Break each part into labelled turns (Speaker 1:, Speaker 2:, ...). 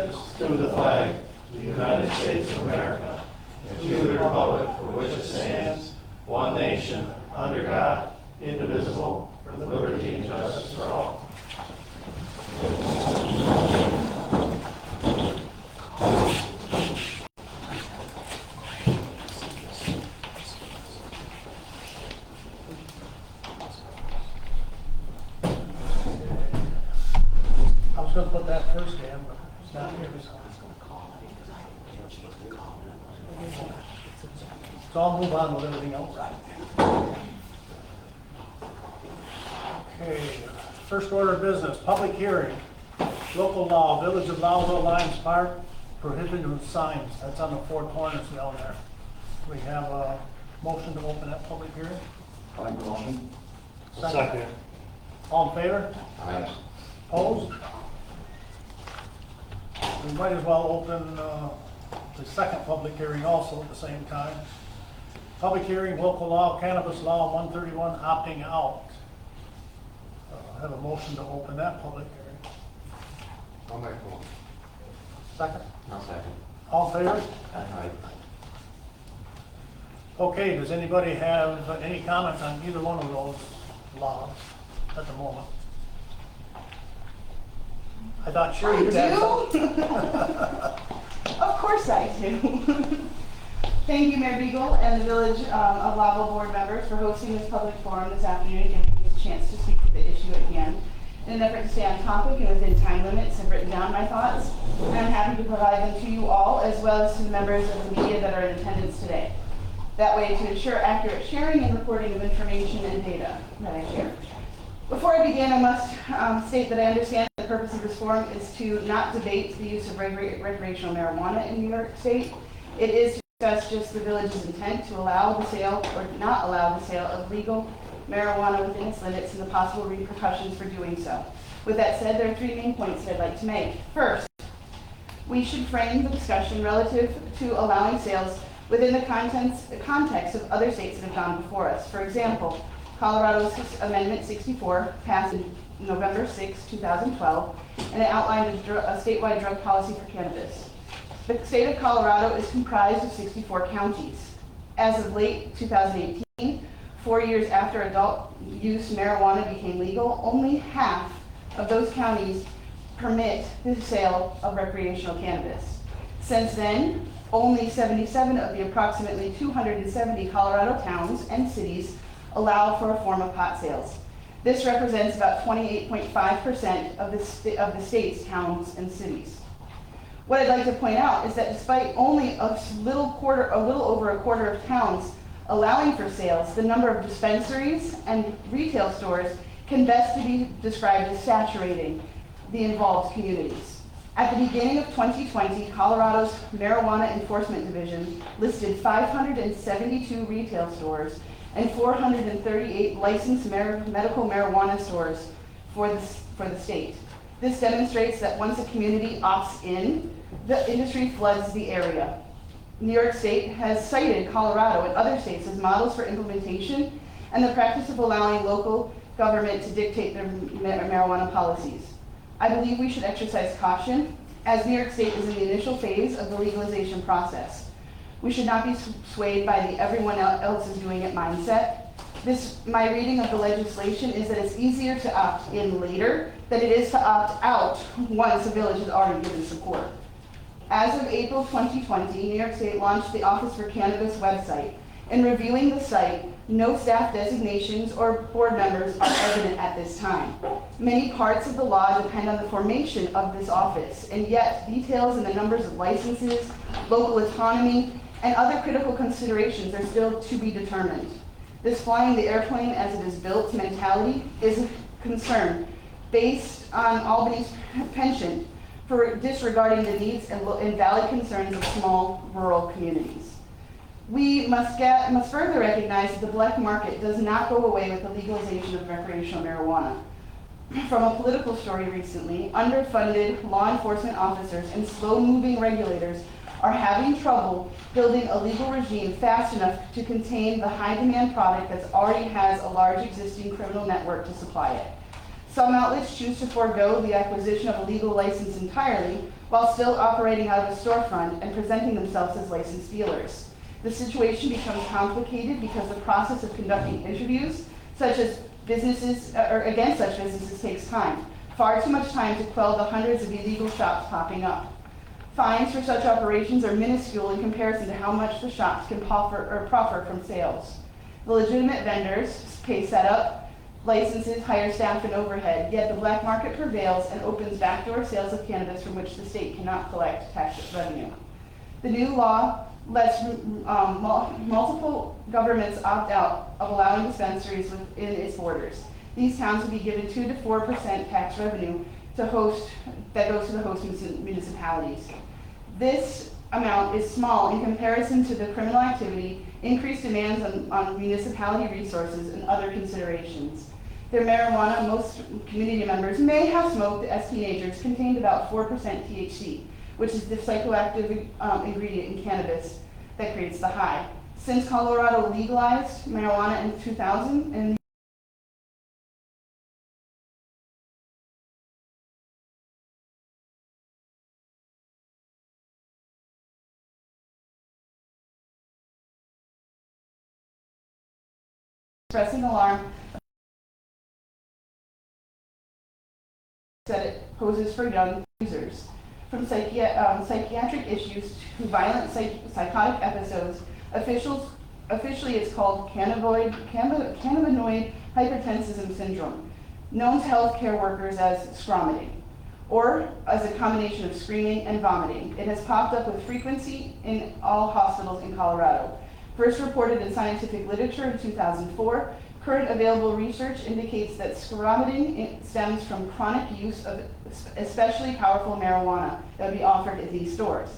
Speaker 1: allegiance to the flag of the United States of America and to the republic for which it stands, one nation, under God, indivisible, with liberty and justice for all.
Speaker 2: I was going to put that first, Dan, but it's not here. So I'll move on with everything else. Okay, first order of business, public hearing. Local law, Village of Lowville, Lions Park, prohibited signs. That's on the four corners down there. We have a motion to open that public hearing.
Speaker 3: I like the motion.
Speaker 2: Second. All in favor?
Speaker 3: Aye.
Speaker 2: Opposed? We might as well open the second public hearing also at the same time. Public hearing, local law, cannabis law 131, opting out. I have a motion to open that public hearing.
Speaker 3: I'll make one.
Speaker 2: Second?
Speaker 3: I'll second.
Speaker 2: All in favor?
Speaker 3: Aye.
Speaker 2: Okay, does anybody have any comments on either one of those laws at the moment? I thought sure you'd have some.
Speaker 4: Of course I do. Thank you, Mayor Beagle and the Village of Lowville board members for hosting this public forum this afternoon and giving me a chance to speak to the issue at hand. In an effort to stay on topic and within time limits, I've written down my thoughts, and I'm happy to provide them to you all, as well as to the members of the media that are in attendance today. That way, to ensure accurate sharing and reporting of information and data that I share. Before I begin, I must state that I understand the purpose of this forum is to not debate the use of recreational marijuana in New York State. It is to discuss just the village's intent to allow the sale or not allow the sale of legal marijuana within its limits and the possible repercussions for doing so. With that said, there are three main points that I'd like to make. First, we should frame the discussion relative to allowing sales within the context of other states that have gone before us. For example, Colorado's Amendment 64 passed in November 6, 2012, and it outlined a statewide drug policy for cannabis. The state of Colorado is comprised of 64 counties. As of late 2018, 4 years after adult use marijuana became legal, only half of those counties permit the sale of recreational cannabis. Since then, only 77 of the approximately 270 Colorado towns and cities allow for a form of pot sales. This represents about 28.5% of the state's towns and cities. What I'd like to point out is that despite only a little over a quarter of towns allowing for sales, the number of dispensaries and retail stores can best be described as saturating the involved communities. At the beginning of 2020, Colorado's Marijuana Enforcement Division listed 572 retail stores and 438 licensed medical marijuana stores for the state. This demonstrates that once a community opts in, the industry floods the area. New York State has cited Colorado and other states as models for implementation and the practice of allowing local government to dictate their marijuana policies. I believe we should exercise caution, as New York State is in the initial phase of the legalization process. We should not be swayed by the everyone else is doing it mindset. My reading of the legislation is that it's easier to opt in later than it is to opt out once a village has already given support. As of April 2020, New York State launched the Office for Cannabis website. In reviewing the site, no staff designations or board members are evident at this time. Many parts of the law depend on the formation of this office, and yet details in the numbers of licenses, local autonomy, and other critical considerations are still to be determined. This flying the airplane as it is built mentality is a concern based on Albany's penchant for disregarding the needs and valid concerns of small rural communities. We must further recognize that the black market does not go away with the legalization of recreational marijuana. From a political story recently, underfunded law enforcement officers and slow-moving regulators are having trouble building a legal regime fast enough to contain the high-demand product that already has a large existing criminal network to supply it. Some outlets choose to forego the acquisition of a legal license entirely while still operating out of a storefront and presenting themselves as licensed dealers. The situation becomes complicated because the process of conducting interviews such as businesses or against such businesses takes time. Far too much time to quell the hundreds of illegal shops popping up. Fines for such operations are minuscule in comparison to how much the shops can proffer from sales. The legitimate vendors pay setup, licenses, hire staff, and overhead, yet the black market prevails and opens backdoor sales of cannabis from which the state cannot collect tax revenue. The new law lets multiple governments opt out of allowing dispensaries within its borders. These towns will be given 2 to 4% tax revenue that goes to the host municipalities. This amount is small in comparison to the criminal activity, increased demands on municipality resources, and other considerations. Their marijuana, most community members may have smoked as teenagers, contained about 4% THC, which is the psychoactive ingredient in cannabis that creates the high. Since Colorado legalized marijuana in 2000, and expressing alarm that it poses for young users. From psychiatric issues to violent psychotic episodes, officially it's called cannabinoid hypertensive syndrome, known to healthcare workers as scromiting, or as a combination of screaming and vomiting. It has popped up with frequency in all hospitals in Colorado. First reported in scientific literature in 2004, current available research indicates that scromiting stems from chronic use of especially powerful marijuana that would be offered in these stores.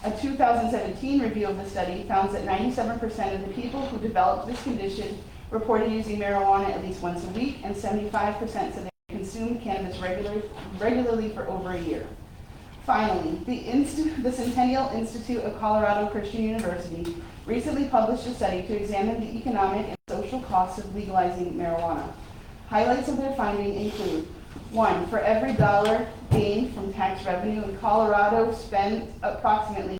Speaker 4: A 2017 review of the study found that 97% of the people who developed this condition reported using marijuana at least once a week, and 75% said they consumed cannabis regularly for over a year. Finally, the Centennial Institute of Colorado Christian University recently published a study to examine the economic and social costs of legalizing marijuana. Highlights of their finding include: 1, for every dollar gained from tax revenue in Colorado, spends approximately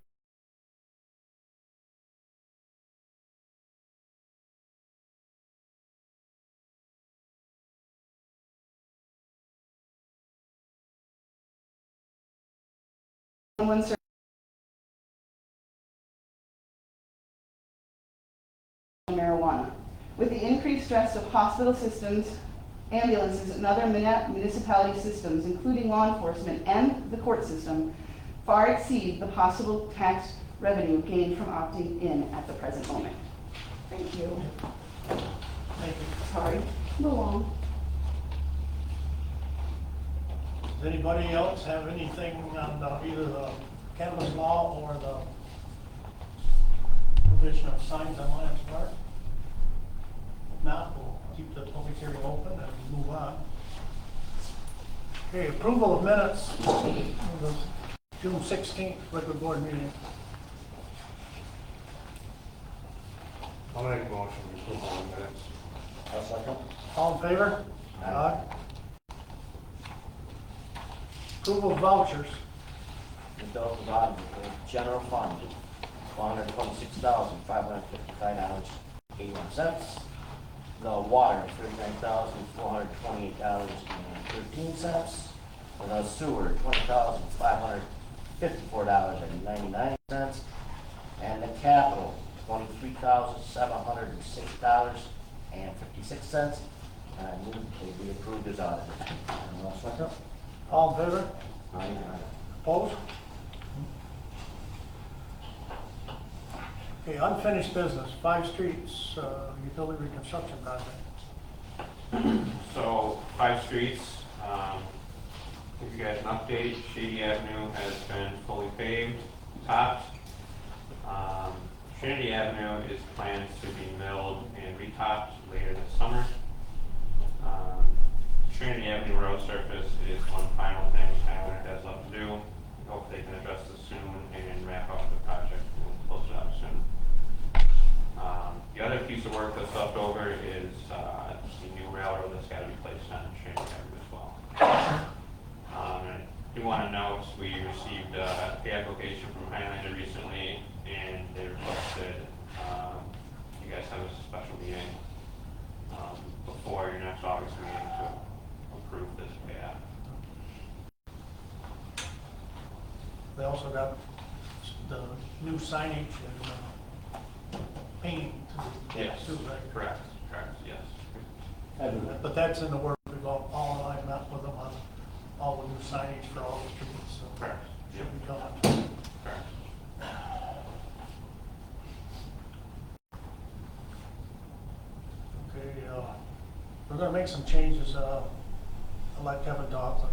Speaker 4: marijuana. With the increased stress of hospital systems, ambulances, and other municipality systems, including law enforcement and the court system, far exceed the possible tax revenue gained from opting in at the present moment. Thank you.
Speaker 2: Thank you.
Speaker 4: Sorry, a little long.
Speaker 2: Does anybody else have anything on either the cannabis law or the provision of signs on Lions Park? If not, we'll keep the public hearing open and move on. Okay, approval of minutes of the June 16th regular board meeting.
Speaker 3: I'll make a motion to approve all the minutes.
Speaker 1: I'll second.
Speaker 2: All in favor? Aye. Approval of vouchers.
Speaker 5: The bill from bottom, the general fund, $126,555.81. The water, $39,428.13. And the sewer, $20,554.99. And the capital, $23,706.56. And I move that we approve as audited. And I'll second.
Speaker 2: All in favor?
Speaker 5: Aye.
Speaker 2: Opposed? Okay, unfinished business, 5 streets, utility reconstruction project.
Speaker 6: So, 5 streets, give you guys an update. Shady Avenue has been fully paved, topped. Trinity Avenue is planned to be milled and retopped later this summer. Trinity Avenue road surface is one final thing Tyler has left to do. Hope they can address this soon and wrap up the project and close it out soon. The other piece of work that's left over is the new railroad that's got to be placed on Trinity Avenue as well. you want to know, we received a pay application from Highlander recently, and they requested you guys have a special meeting before your next August meeting to approve this pay app.
Speaker 2: They also got the new signage and paint.
Speaker 6: Yes,
Speaker 2: too, right?
Speaker 6: correct, yes.
Speaker 2: But that's in the work. We've all, Paul and I met with them on all the new signage for all the streets, so.
Speaker 6: Correct.
Speaker 2: Should be coming.
Speaker 6: Correct.
Speaker 2: Okay, we're gonna make some changes, I'll let Kevin talk,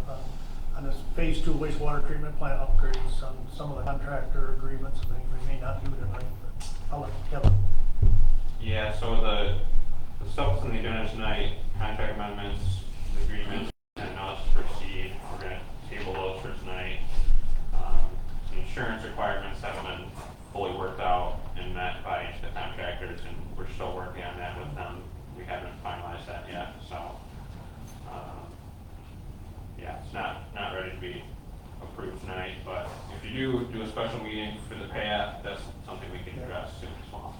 Speaker 2: on this phase 2 wastewater treatment plant upgrades, on some of the contractor agreements and things we may not do tonight, but I'll let Kevin.
Speaker 6: Yeah, so the stuff that's on the agenda tonight, contract amendments, agreements, and us to proceed, we're gonna table those for tonight. The insurance requirements haven't been fully worked out and met by the contractors, and we're still working on that with them. We haven't finalized that yet, so, yeah, it's not ready to be approved tonight, but if you do a special meeting for the pay app, that's something we can address soon as well.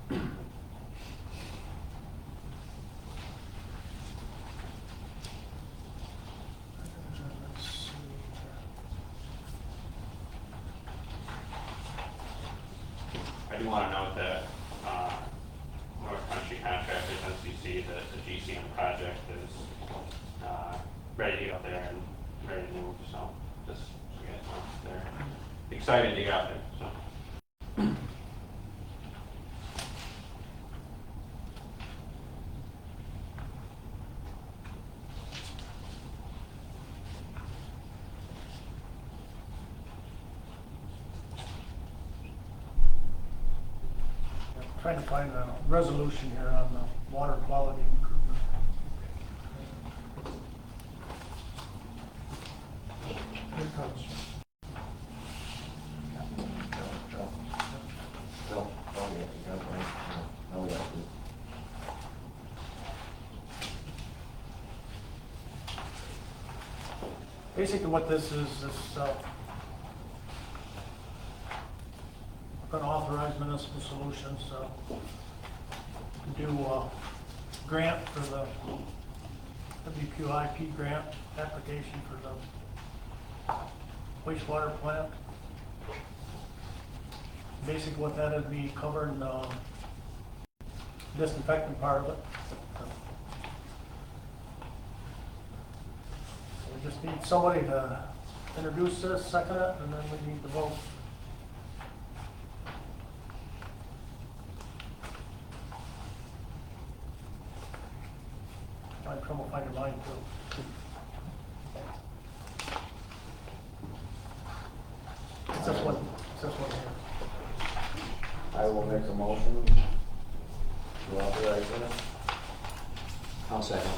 Speaker 2: Let's see.
Speaker 6: I do want to note that North Country Contractors, NCC, the GCM project is ready to get out there and ready to move, so just so you guys know, they're excited to get out there, so.
Speaker 2: Trying to find a resolution here on the water quality improvement. Here it comes. Basically what this is, going to authorize Municipal Solutions to do a grant for the WQIP grant application for the wastewater plant. Basically what that would be covering disinfectant part of it. We just need somebody to introduce this, second it, and then we need to vote. I have trouble finding mine too. It's this one. It's this one here.
Speaker 5: I will make a motion to authorize this.
Speaker 7: I'll second.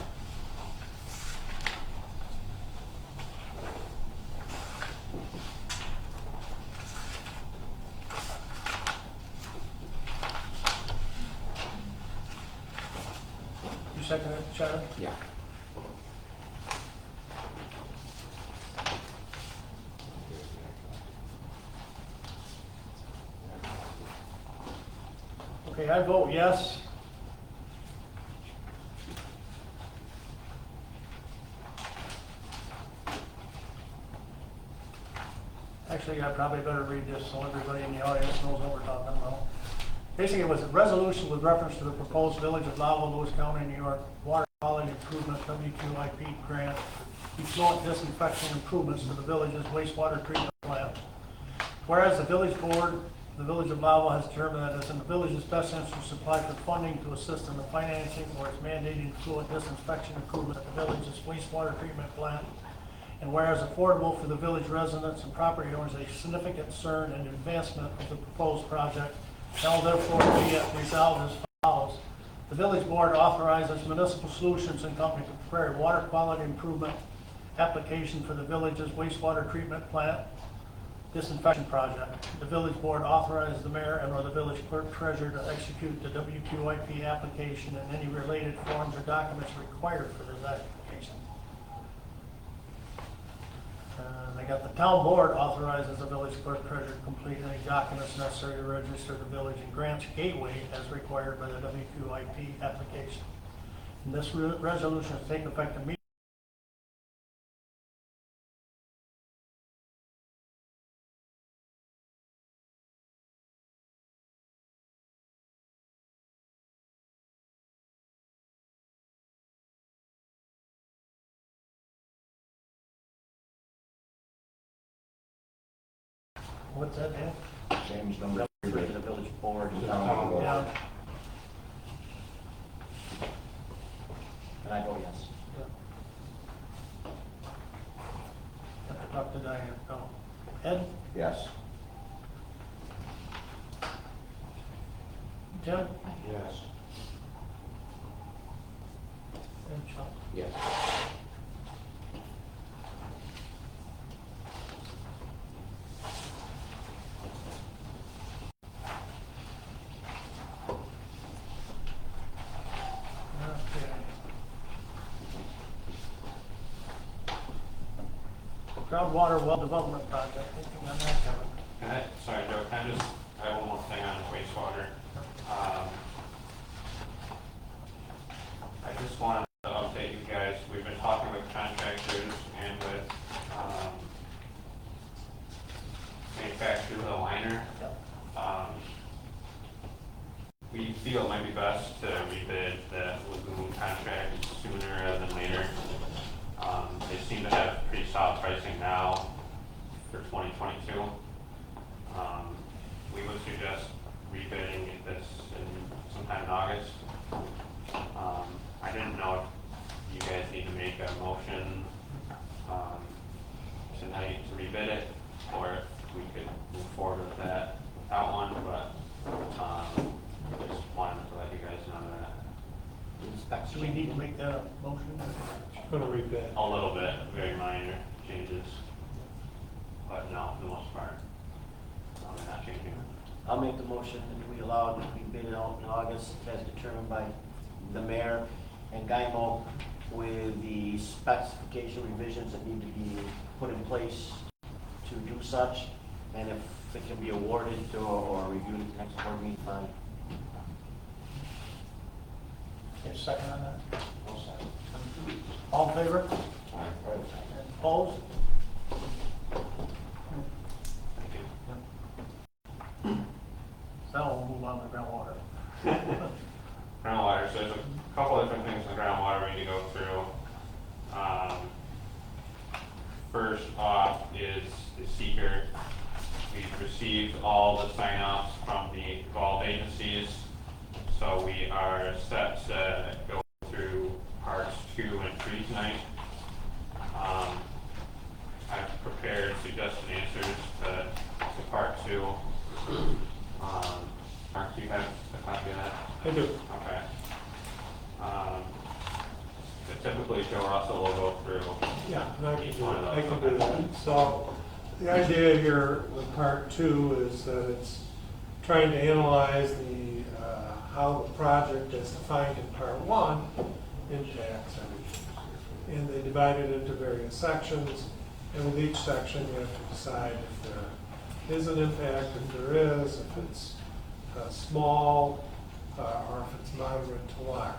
Speaker 2: You second it, Chad?
Speaker 7: Yeah.
Speaker 2: Okay, I vote yes. Actually, I probably better read this so everybody in the audience knows what we're talking about. Basically, it was a resolution with reference to the proposed Village of Lowville, Lewis County, New York, water quality improvement WQIP grant, effluent disinfection improvements to the village's wastewater treatment plant. Whereas the village board, the Village of Lowville has determined that it's in the village's best interest to apply for funding to assist in the financing or its mandated effluent disinfection improvement at the village's wastewater treatment plant. And whereas affordable for the village residents and property owners a significant concern and advancement of the proposed project, now therefore be it resolved as follows. The village board authorizes Municipal Solutions and Company to prepare a water quality improvement application for the village's wastewater treatment plant disinfection project. The village board authorizes the mayor and or the village clerk treasurer to execute the WQIP application and any related forms or documents required for this application. I got the town board authorizes the village clerk treasurer to complete any documents necessary to register the village and grants gateway as required by the WQIP application. And this resolution is taking effect immediately. What's that, Dan?
Speaker 5: Change number
Speaker 7: To
Speaker 5: three.
Speaker 7: the village board.
Speaker 3: To the town board.
Speaker 2: Yeah.
Speaker 7: And I vote yes.
Speaker 2: Have to talk to Diane. No. Ed?
Speaker 5: Yes.
Speaker 2: Tim?
Speaker 3: Yes.
Speaker 2: And Chuck?
Speaker 5: Yes.
Speaker 2: Okay. Groundwater well development project, anything on that, Kevin?
Speaker 6: Sorry, Joe, I have one more thing on wastewater. I just wanted to update you guys, we've been talking with contractors and with, manufacturers of the liner. We feel it might be best to rebid the lagoon contract sooner rather than later. They seem to have pretty solid pricing now for 2022. We would suggest rebidding this in sometime in August. I didn't know if you guys need to make a motion tonight to rebid it, or if we could move forward with that without one, but just wanted to let you guys know that.
Speaker 2: Do we need to make that a motion?
Speaker 3: Gonna read that.
Speaker 6: A little bit, very minor changes, but no, for the most part, they're not changing.
Speaker 7: I'll make the motion that we allow it to be bid out in August as determined by the mayor and GIMO with the specification revisions that need to be put in place to do such. And if it can be awarded or reviewed at the next board meeting, fine.
Speaker 2: Get a second on that? All in favor? Opposed? So we'll move on to groundwater.
Speaker 6: Groundwater, so there's a couple different things in groundwater we need to go through. First off is the seeker. We've received all the sign-offs from the involved agencies, so we are set to go through parts 2 and 3 tonight. I've prepared suggested answers to part 2. Mark, do you have a copy of that?
Speaker 3: I do.
Speaker 6: Okay. Typically, Joe Russell will go through.
Speaker 3: Yeah, and I can
Speaker 6: each
Speaker 3: do
Speaker 6: one of
Speaker 3: it.
Speaker 6: those.
Speaker 3: I can do that. So the idea here with part 2 is that it's trying to analyze the how the project as defined in part 1 impacts everything. And they divide it into various sections, and with each section you have to decide if there is an impact, if there is, if it's small, or if it's moderate to large.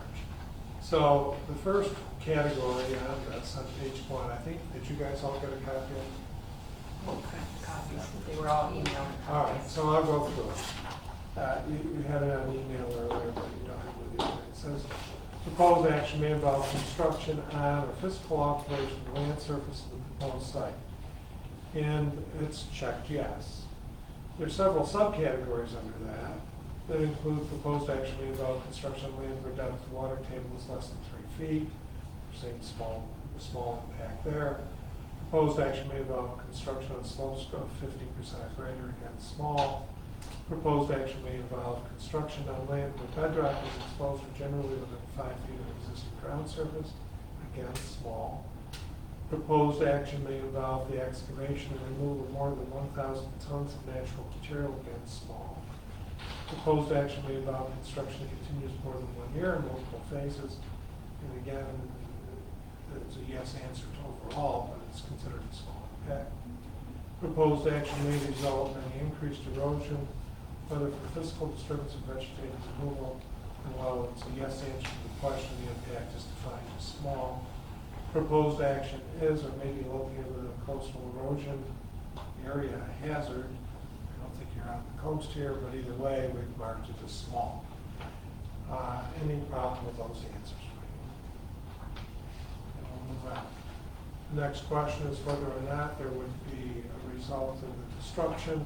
Speaker 3: So the first category on this, on page 1, I think, did you guys all get a copy of it?
Speaker 8: Copies, they were all emailed.
Speaker 3: All right, so I'll go through it. You had it on email earlier, but you don't have it with you. It says, proposed action may involve construction on or physical alteration of the land surface of the proposed site. And it's checked yes. There's several subcategories under that include proposed action may involve construction on land where depth of water table is less than 3 feet. We're saying small impact there. Proposed action may involve construction on slopes of 50% or greater, again small. Proposed action may involve construction on land where bedrock is exposed or generally within 5 feet of existing ground surface, again small. Proposed action may involve the excavation and removal of more than 1,000 tons of natural material, again small. Proposed action may involve construction that continues more than 1 year in multiple phases, and again, it's a yes answer to overall, but it's considered a small impact. Proposed action may result in any increased erosion, whether for physical disturbance of vegetative removal, and while it's a yes answer to the question, the impact is defined as small. Proposed action is or may be located within a coastal erosion area hazard. I don't think you're on the coast here, but either way, we've marked it as small. Any problem with those answers? And we'll move on. The next question is whether or not there would be a result of the destruction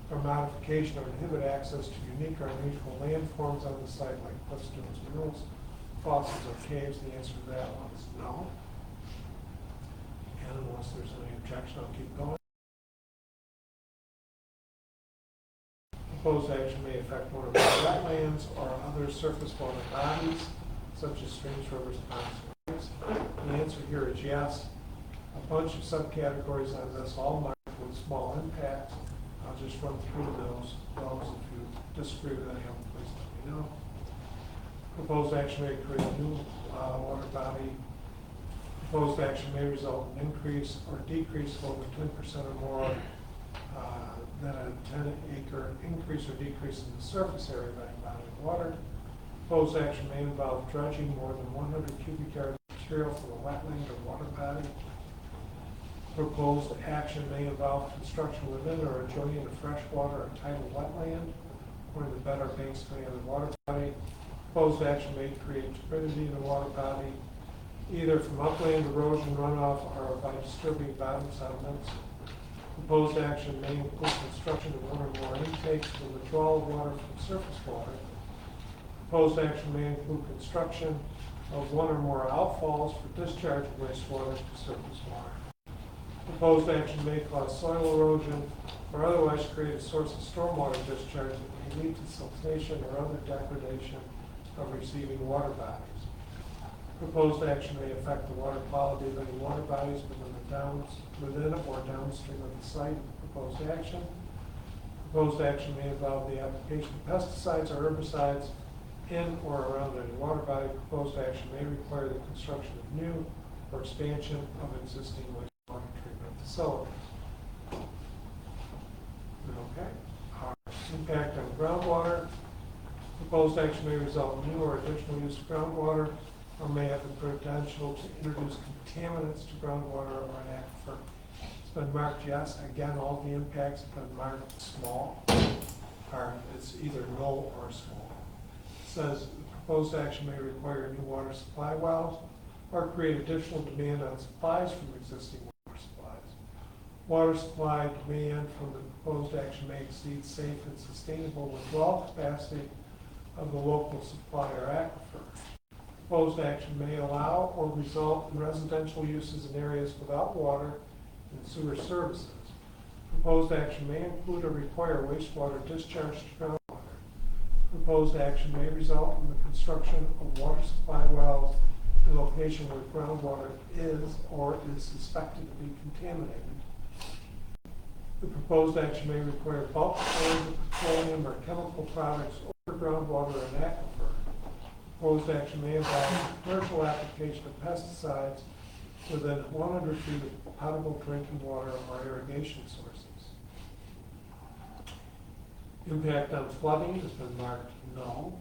Speaker 3: or modification or inhibit access to unique or unusual landforms on the site like cliff stones, minerals, fossils, or caves. The answer to that one is no. And unless there's any objection, I'll keep going. Proposed action may affect one of the wetlands or other surface water bodies, such as streams, rivers, ponds, and lakes. The answer here is yes. A bunch of subcategories on this, all marked with small impact. I'll just run through those. If you disagree with any of them, please let me know. Proposed action may create a new water body. Proposed action may result in increase or decrease of over 10% or more than a 10-acre increase or decrease in the surface area of any body of water. Proposed action may involve dredging more than 100 cubic yards of material from a wetland or water body. Proposed action may involve construction within or adjoining a freshwater or tidal wetland or the bed or banks of any other water body. Proposed action may create turbidity in the water body, either from upland erosion runoff or by disturbing bottom sediments. Proposed action may include construction of one or more intakes for withdrawal of water from surface water. Proposed action may include construction of one or more outfalls for discharge of wastewater to surface water. Proposed action may cause soil erosion or otherwise create a source of stormwater discharge that may lead to siltation or other degradation of receiving water bodies. Proposed action may affect the water quality of any water bodies within or downstream of the site of the proposed action. Proposed action may involve the application of pesticides or herbicides in or around any water body. Proposed action may require the construction of new or expansion of existing wastewater treatment facilities. Okay. Impact on groundwater. Proposed action may result in new or additional use of groundwater or may have the potential to introduce contaminants to groundwater or an aquifer. It's been marked yes. Again, all the impacts have been marked small, or it's either no or small. It says the proposed action may require new water supply wells or create additional demand on supplies from existing water supplies. Water supply demand from the proposed action may exceed safe and sustainable withdrawal capacity of the local supply or aquifer. Proposed action may allow or result in residential uses in areas without water and sewer services. Proposed action may include or require wastewater discharge to groundwater. Proposed action may result in the construction of water supply wells in a location where groundwater is or is suspected to be contaminated. The proposed action may require bulk storage of petroleum or chemical products over groundwater and aquifer. Proposed action may involve commercial application of pesticides within 100 feet of potable drinking water or irrigation sources. Impact on flooding has been marked no.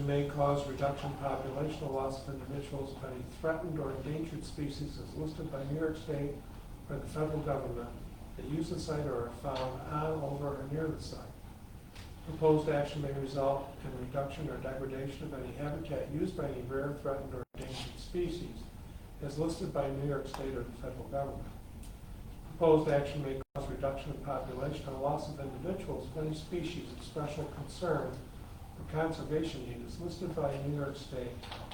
Speaker 3: May cause reduction in population or loss of individuals of any threatened or endangered species as listed by New York State or the federal government that use the site or are found on, over, or near the site. Proposed action may result in reduction or degradation of any habitat used by any rare, threatened, or endangered species as listed by New York State or the federal government. Proposed action may cause reduction in population or loss of individuals of any species of special concern conservation need is listed by New York State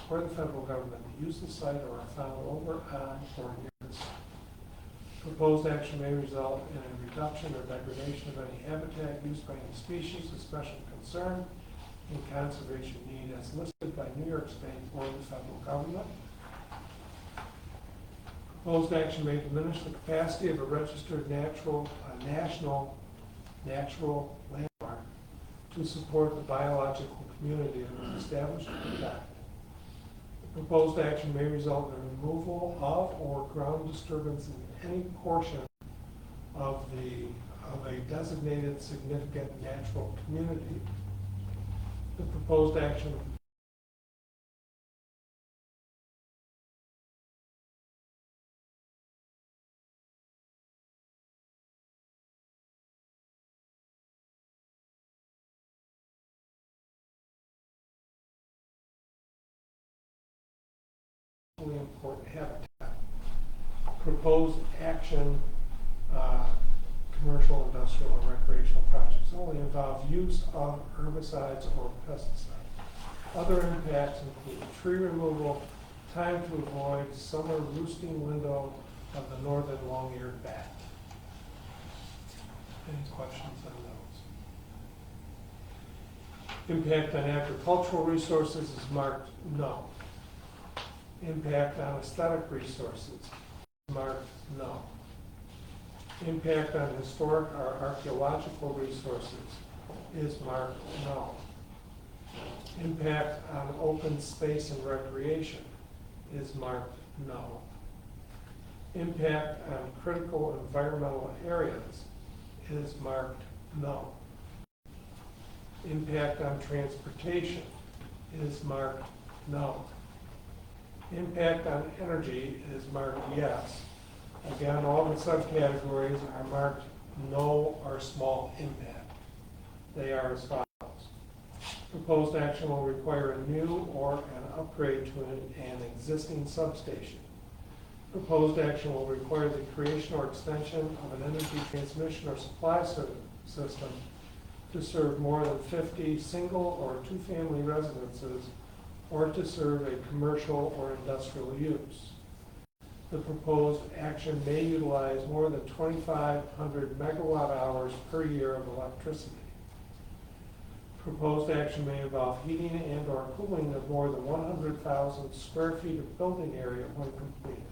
Speaker 3: or the federal government that use the site or are found over, on, or near the site. Proposed action may result in a reduction or degradation of any habitat used by any species of special concern and conservation need as listed by New York State or the federal government. Proposed action may diminish the capacity of a registered national landmark to support the biological community it was established to protect. The proposed action may result in the removal of or ground disturbance in any portion of a designated significant natural community. The proposed action important habitat. Proposed action, commercial, industrial, or recreational projects only involve use of herbicides or pesticides. Other impacts include tree removal, time to avoid summer roosting window of the northern long-eared bat. Any questions on those? Impact on agricultural resources is marked no. Impact on aesthetic resources, marked no. Impact on historic or archaeological resources is marked no. Impact on open space and recreation is marked no. Impact on critical environmental areas is marked no. Impact on transportation is marked no. Impact on energy is marked yes. Again, all the subcategories are marked no or small impact. They are as follows. Proposed action will require a new or an upgrade to an existing substation. Proposed action will require the creation or extension of an energy transmission or supply system to serve more than 50 single or two-family residences or to serve a commercial or industrial use. The proposed action may utilize more than 2,500 megawatt hours per year of electricity. Proposed action may involve heating and or cooling of more than 100,000 square feet of building area when completed.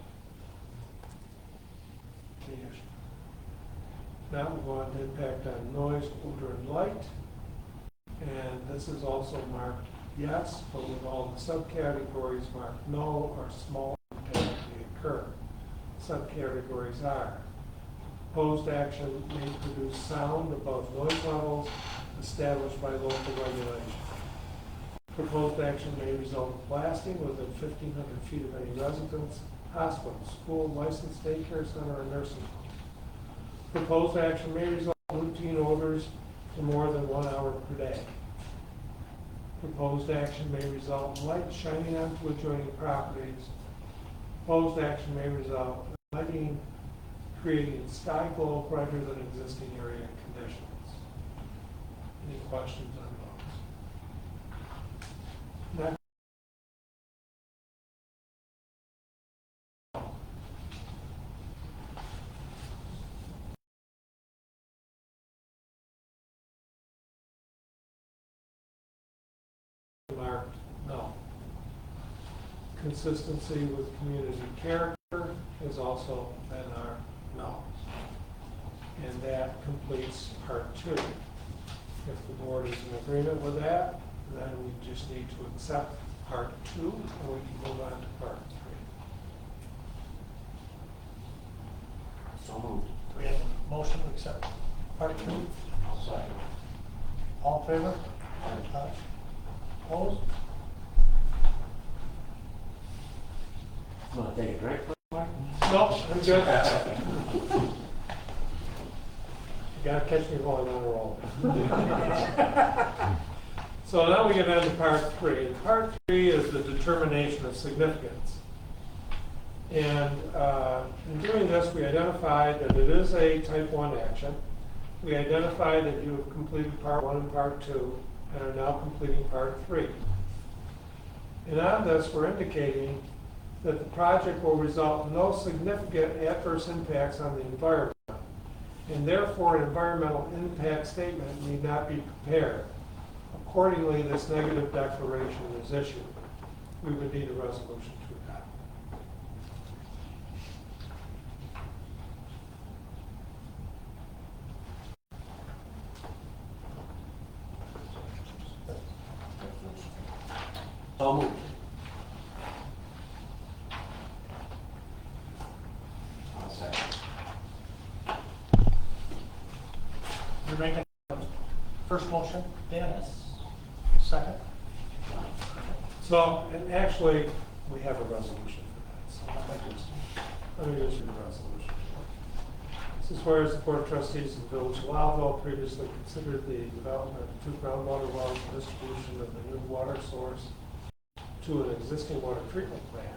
Speaker 3: Now we'll go on to impact on noise, odor, and light. And this is also marked yes, but with all the subcategories marked no or small impact may occur. Subcategories are: proposed action may produce sound above noise levels established by local regulation. Proposed action may result in blasting within 1,500 feet of any residence, hospital, school, licensed daycare center, or nursing home. Proposed action may result in routine odors for more than 1 hour per day. Proposed action may result in light shining onto adjoining properties. Proposed action may result in lighting creating sky glow brighter than existing area conditions. Any questions on those? Next. Marked no. Consistency with community character has also been our no. And that completes part 2. If the board is in agreement with that, then we just need to accept part 2 and we can move on to part 3.
Speaker 7: So moved.
Speaker 2: Do we have a motion to accept part 2?
Speaker 1: I'll second.
Speaker 2: All in favor? Aye. Opposed?
Speaker 1: Want to take a drink?
Speaker 3: Nope, I'm good. You gotta catch me while I'm on a roll. So now we get on to part 3. And part 3 is the determination of significance. And in doing this, we identified that it is a type 1 action. We identified that you have completed part 1 and part 2 and are now completing part 3. And on this, we're indicating that the project will result in no significant adverse impacts on the environment, and therefore an environmental impact statement need not be prepared. Accordingly, this negative declaration is issued. We would need a resolution to adopt.
Speaker 7: So moved.
Speaker 5: I'll second.
Speaker 2: You're making first motion, Dan? Second?
Speaker 3: So, and actually, we have a resolution for that, so let me just read the resolution. This is whereas the Board of Trustees of the Village of Lowville previously considered the development of 2 groundwater wells and distribution of the new water source to an existing water treatment plant,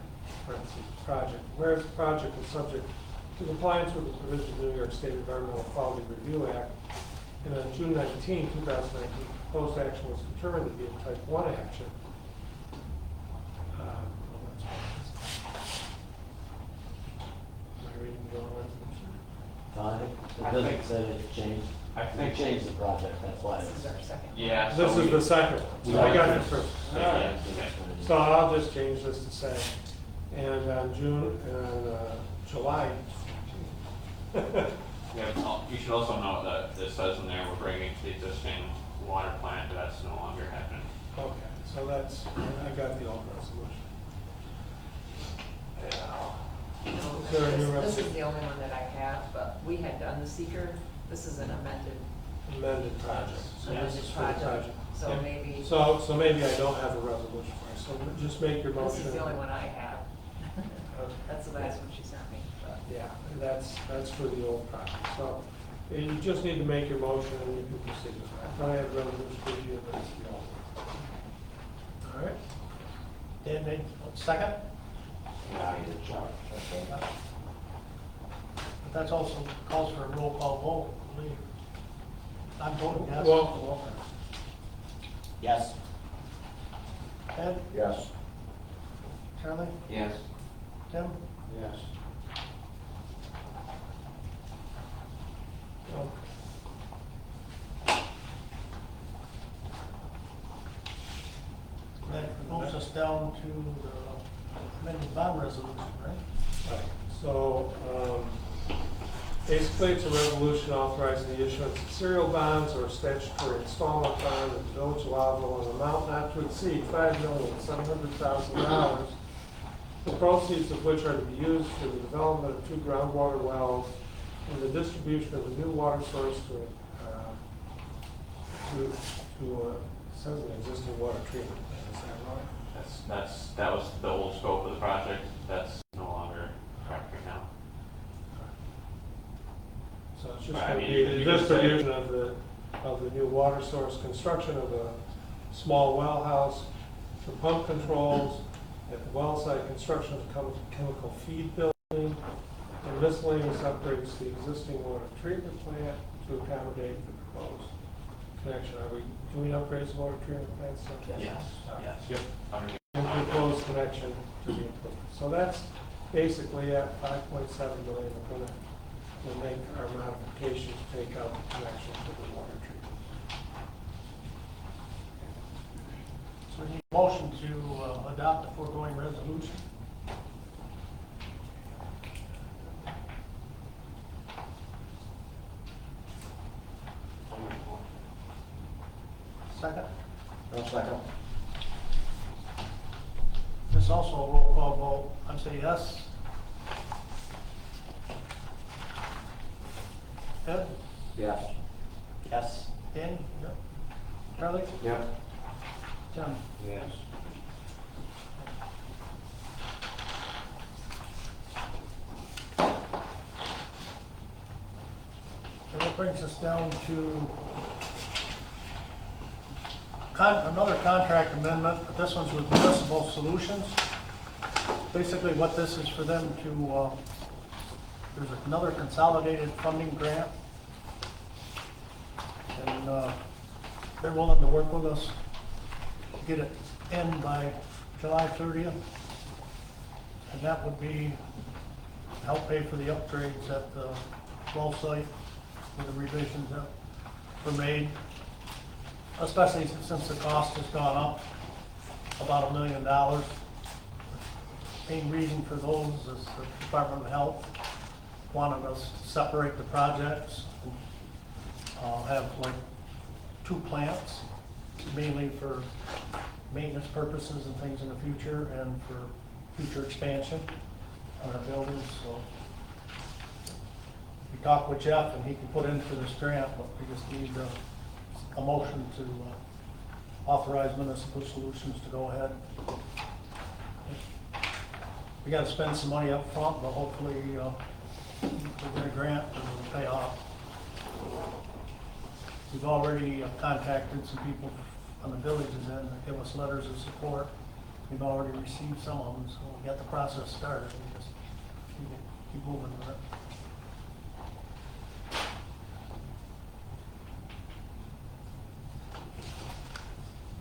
Speaker 3: parentheses, project. Whereas the project is subject to compliance with the provisions of the New York State Environmental Quality Review Act, and on June 19, 2019, proposed action was determined to be a type 1 action. Am I reading the wrong resolution?
Speaker 7: It doesn't say it changed.
Speaker 6: I think-
Speaker 7: changed the project, that's why it's.
Speaker 6: Yeah.
Speaker 3: This
Speaker 6: so
Speaker 3: is
Speaker 6: we-
Speaker 3: the second one, so I got it first. All right.
Speaker 6: Yeah.
Speaker 3: So I'll just change this to say, and on July.
Speaker 6: Yeah, you should also note that this says in there, we're bringing the existing water plant, that's no longer happening.
Speaker 3: Okay, so that's, I got the old resolution. Is there a new
Speaker 8: This is
Speaker 3: resolution?
Speaker 8: the only one that I have, but we had done the seeker. This is an amended
Speaker 3: Amended project. So this is for the
Speaker 8: project. So
Speaker 3: Yeah.
Speaker 8: maybe,
Speaker 3: So maybe I don't have a resolution for it, so just make your motion.
Speaker 8: this is the only one I have.
Speaker 3: Okay.
Speaker 8: That's the last one she sent me, but.
Speaker 3: Yeah, that's for the old project, so you just need to make your motion and you can proceed with that. I thought I had a resolution for you, but it's the old one. All right?
Speaker 2: Dan made second?
Speaker 5: Yeah, I did, Chuck.
Speaker 2: But that's also calls for a roll call vote, I believe. I'm voting yes.
Speaker 3: Well-
Speaker 7: Yes.
Speaker 2: Ed,
Speaker 5: Yes.
Speaker 2: Charlie,
Speaker 6: Yes.
Speaker 2: Tim?
Speaker 5: Yes.
Speaker 2: That moves us down to the amended bond resolution, right?
Speaker 3: Right. So, basically, it's a resolution authorizing the issuance of serial bonds or statutory installment bond of the Village of Lowville in an amount not to exceed $5,700,000, the proceeds of which are to be used for the development of 2 groundwater wells and the distribution of a new water source to it says an existing water treatment plant, is that right?
Speaker 6: That was the old scope of the project, that's no longer correct right now.
Speaker 3: So it's just
Speaker 6: Right, I
Speaker 3: going to
Speaker 6: mean,
Speaker 3: be
Speaker 6: you
Speaker 3: the
Speaker 6: could say-
Speaker 3: distribution of the new water source, construction of a small well house, the pump controls, at the well site, construction of chemical feed building, and miscellaneous upgrades to the existing water treatment plant to accommodate the proposed connection. Are we doing upgrades to water treatment plants?
Speaker 6: Yes. Yep.
Speaker 3: And proposed connection to the improvement. So that's basically at 5.7 million, we'll make our modification to take out the connection to the water treatment.
Speaker 2: So we need a motion to adopt the foregoing resolution. Second?
Speaker 5: No second.
Speaker 2: This also a roll call vote. I say yes. Ed?
Speaker 5: Yes.
Speaker 7: Yes.
Speaker 2: Danny? Yep. Charlie?
Speaker 5: Yep.
Speaker 2: Tim?
Speaker 5: Yes.
Speaker 2: So that brings us down to another contract amendment, but this one's with Municipal Solutions. Basically, what this is for them to, there's another consolidated funding grant. And they're willing to work with us to get it in by July 30th. And that would be to help pay for the upgrades at the well site with the revisions that were made, especially since the cost has gone up about $1 million. Main reason for those is the Department of Health wanted us to separate the projects, have like 2 plants, mainly for maintenance purposes and things in the future and for future expansion on our buildings, so. We talked with Jeff and he can put in for this grant, but we just need a motion to authorize Municipal Solutions to go ahead. We gotta spend some money up front, but hopefully, we'll get a grant and it'll pay off. We've already contacted some people on the villages and that give us letters of support. We've already received some of them, so we got the process started. We just need to keep moving with it.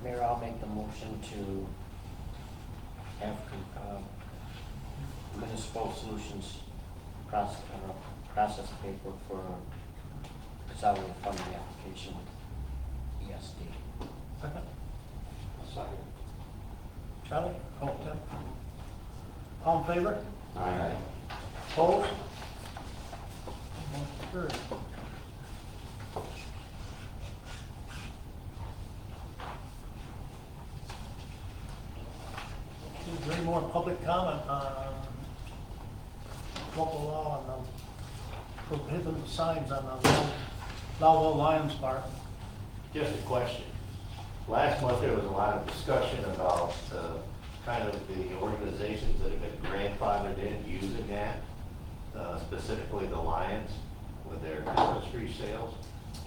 Speaker 7: Mayor, I'll make the motion to have Municipal Solutions process paperwork for salary funding application with ESD.
Speaker 2: Second?
Speaker 1: Second.
Speaker 2: Charlie? Oh, Tim? All in favor?
Speaker 1: Aye.
Speaker 2: Opposed? Motion carried. Is there any more public comment on local law and prohibited signs on the Lowville Lions Park?
Speaker 1: Just a question. Last month, there was a lot of discussion about kind of the organizations that have been grandfathered in using that, specifically the Lions with their Christmas tree sales.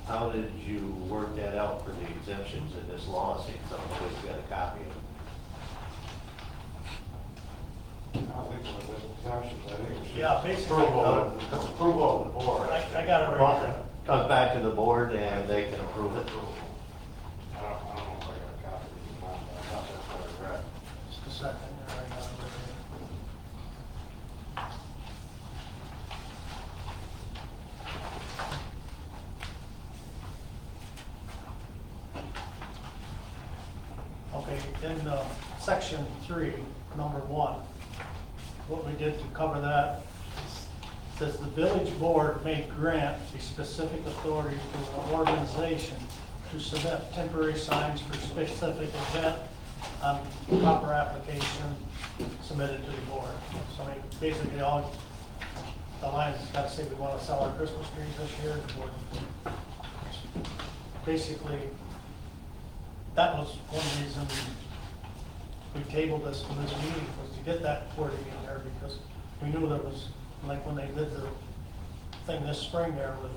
Speaker 1: How did you work that out for the exemptions in this law? Seems somebody's got a copy of it.
Speaker 2: Yeah, basically,
Speaker 1: Approval of the board.
Speaker 2: I got it right here.
Speaker 1: Comes back to the board and they can approve it.
Speaker 2: Just a second. I got it right here. Okay, in section 3, number 1, what we did to cover that says the village board may grant a specific authority to an organization to submit temporary signs for specific event on proper application submitted to the board. So I mean, basically all the Lions got to say we want to sell our Christmas trees this year. The board, basically, that was one reason we tabled this to this meeting, was to get that wording in there, because we knew there was, like when they did the thing this spring there with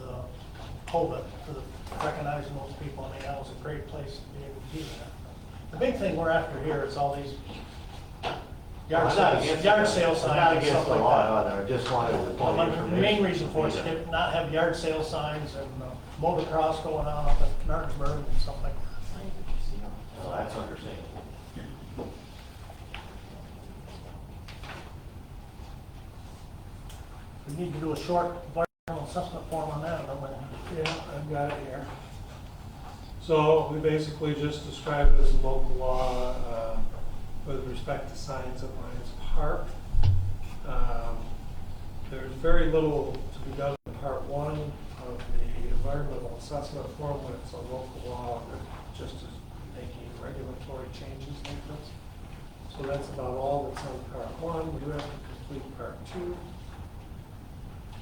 Speaker 2: COVID, for recognizing those people, I mean, that was a great place to be able to do that. The big thing we're after here is all these yard sale signs.
Speaker 1: I'm not
Speaker 2: and
Speaker 1: against
Speaker 2: stuff
Speaker 1: the
Speaker 2: like
Speaker 1: law,
Speaker 2: that.
Speaker 1: I just wanted to point
Speaker 2: But
Speaker 1: information.
Speaker 2: the main reason for it is to not have yard sale signs and motocross going on up at Nartonsburg and stuff like that.
Speaker 1: Well, that's understandable.
Speaker 2: We need to do a short environmental assessment form on that, don't we?
Speaker 3: Yeah, I've got it here. So we basically just described it as a local law with respect to signs at Lions Park. There's very little to be done in part 1 of the environmental assessment form when it's a local law, just as making regulatory changes like this. So that's about all that's on part 1. We do have to complete part 2.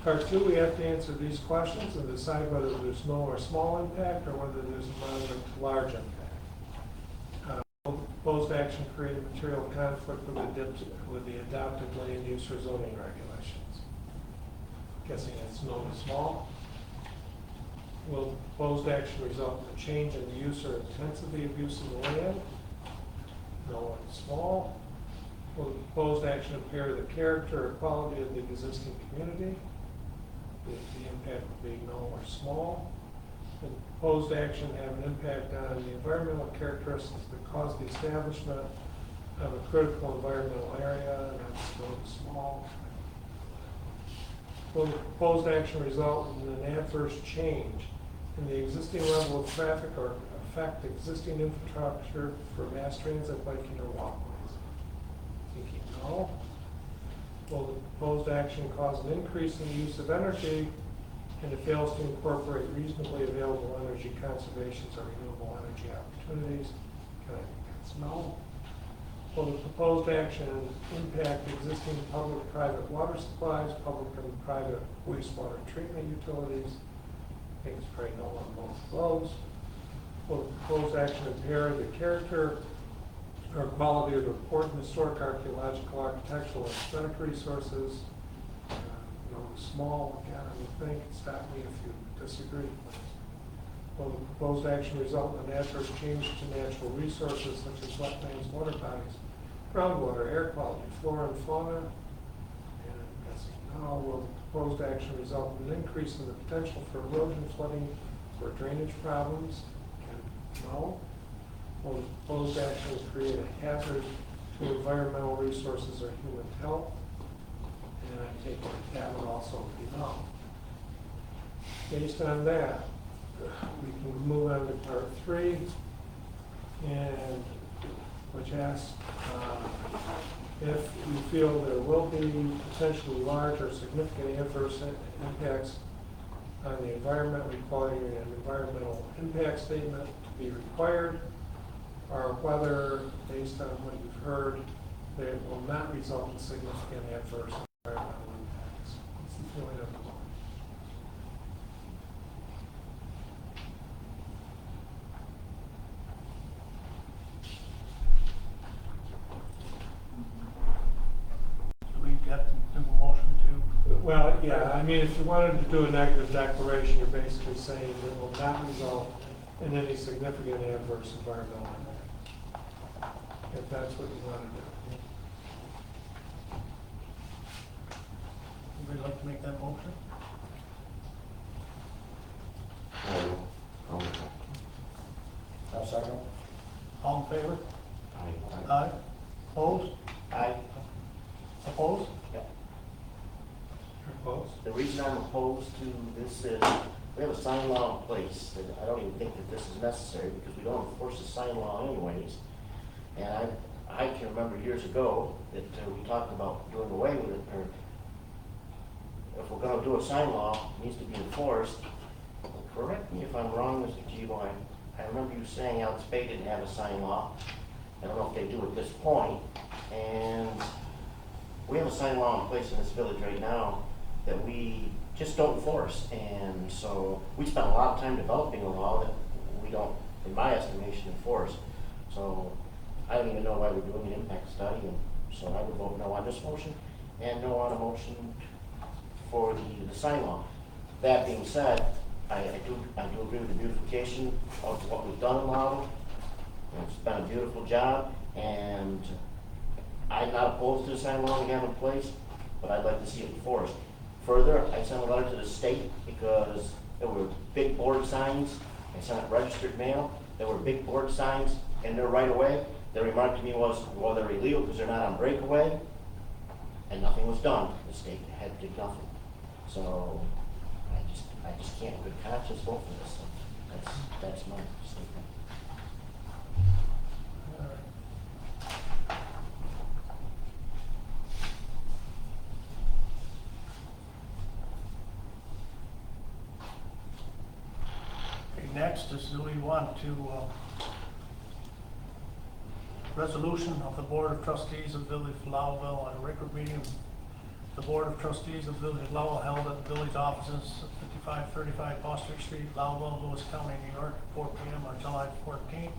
Speaker 3: Part 2, we have to answer these questions and decide whether there's no or small impact or whether there's a moderate to large impact. Will the proposed action create a material conflict with the adopted land use or zoning regulations? Guessing it's no to small. Will the proposed action result in a change in the use or intensity of use of the land? No and small. Will the proposed action impair the character or quality of the existing community? The impact would be no or small. The proposed action have an impact on the environmental characteristics that cause the establishment of a critical environmental area, and that's no to small. Will the proposed action result in an adverse change in the existing level of traffic or affect existing infrastructure for mass transit, biking, or walkways? Thinking no. Will the proposed action cause an increase in the use of energy and it fails to incorporate reasonably available energy conservations or renewable energy opportunities? Can I think that's That's no. Will the proposed action impact existing public-private water supplies, public and private wastewater treatment utilities? I think it's probably no on both of those. Will the proposed action impair the character or quality of important historic, archaeological, architectural, and aesthetic resources? No, small, again, I would think, stop me if you disagree, please. Will the proposed action result in an adverse change to natural resources such as wetlands, water bodies, groundwater, air quality, flora and fauna? And I'm guessing no. Will the proposed action result in an increase in the potential for erosion, flooding, or drainage problems? And no. Will the proposed action create a hazard to environmental resources or human health? And I take it that would also be no. Based on that, we can move on to part 3, and which asks if we feel there will be potentially large or significant adverse impacts on the environment, requiring an environmental impact statement to be required, or whether, based on what you've heard, that it will not result in significant adverse environmental impacts. What's the feeling of the board?
Speaker 2: Do we have to do a motion to?
Speaker 3: Well, yeah, I mean, if you wanted to do a negative declaration, you're basically saying it will not result in any significant adverse environmental impact, if that's what you want to do.
Speaker 2: Would you like to make that motion?
Speaker 5: I'll second.
Speaker 2: All in favor?
Speaker 5: Aye.
Speaker 2: Aye. Opposed?
Speaker 7: I,
Speaker 2: Opposed?
Speaker 7: yeah.
Speaker 3: You're opposed?
Speaker 7: The reason I'm opposed to this is we have a sign law in place, and I don't even think that this is necessary because we don't enforce the sign law anyways. And I can remember years ago that we talked about doing away with it, or if we're gonna do a sign law, it needs to be enforced. Correct me if I'm wrong, Mr. Gibo, I remember you saying Alex Bay didn't have a sign law. I don't know if they do at this point. And we have a sign law in place in this village right now that we just don't enforce. And so we spent a lot of time developing a law that we don't, in my estimation, enforce. So I don't even know why we're doing an impact study, and so I would vote no on this motion and no on a motion for the sign law. That being said, I do agree with the beautification of what we've done in Lowville. It's been a beautiful job, and I'm not opposed to the sign law we have in place, but I'd like to see it enforced. Further, I sent a letter to the state because there were big board signs. I sent it registered mail. There were big board signs in there right away. Their remark to me was, well, they're illegal because they're not on breakaway, and nothing was done. The state had did nothing. So I just can't in good conscience vote for this. That's my statement.
Speaker 2: All right. Okay, next is do we want to, resolution of the Board of Trustees of Village of Lowville on a regular meeting of the Board of Trustees of Village of Lowville held at the village offices at 5535 Foster Street, Lowville, Lewis County, New York, at 4 p.m. on July 14th.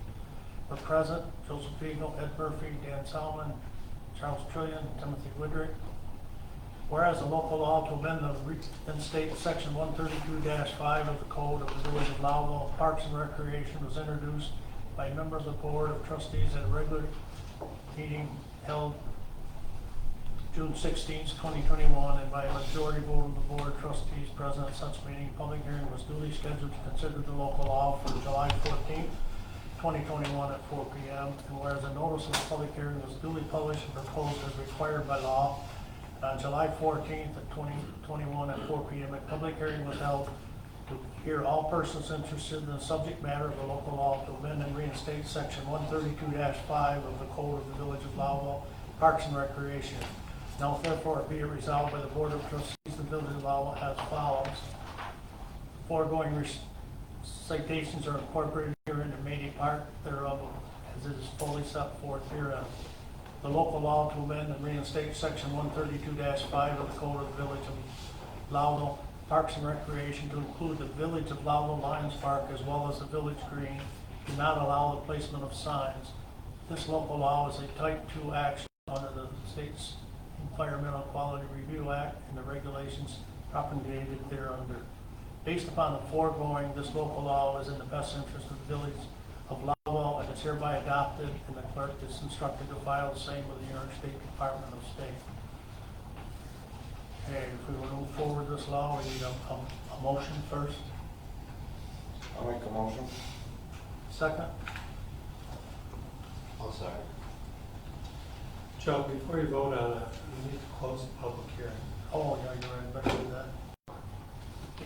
Speaker 2: For present, Joseph Eagle, Ed Murphy, Dan Solomon, Charles Trillion, Timothy Woodrick. Whereas a local law to amend the state section 132-5 of the Code of the Village of Lowville Parks and Recreation was introduced by a member of the Board of Trustees at a regular meeting held June 16, 2021, and by a majority vote of the Board of Trustees present at such meeting, public hearing was duly scheduled to consider the local law for July 14, 2021 at 4 p.m. And whereas a notice of the public hearing was duly published and proposed as required by law on July 14th of 2021 at 4 p.m. a public hearing was held to hear all persons interested in the subject matter of the local law to amend and reinstate section 132-5 of the Code of the Village of Lowville Parks and Recreation. Now therefore be it resolved by the Board of Trustees of the Village of Lowville as follows. Foregoing citations are incorporated here into made a part thereof as it is fully set forth herein. The local law to amend and reinstate section 132-5 of the Code of the Village of Lowville Parks and Recreation to include the Village of Lowville Lions Park as well as the Village Green, do not allow the placement of signs. This local law is a type 2 action under the state's Environmental Quality Review Act and the regulations propagated thereunder. Based upon the foregoing, this local law is in the best interest of the Village of Lowville and is hereby adopted, and the clerk is instructed to file the same with the New York State Department of State. Okay, if we want to move forward this law, we need a motion first.
Speaker 5: I'll make a motion.
Speaker 2: Second?
Speaker 1: I'll second.
Speaker 3: Joe, before you vote on it, you need to close the public hearing.
Speaker 2: Oh, yeah, you're right, better do that.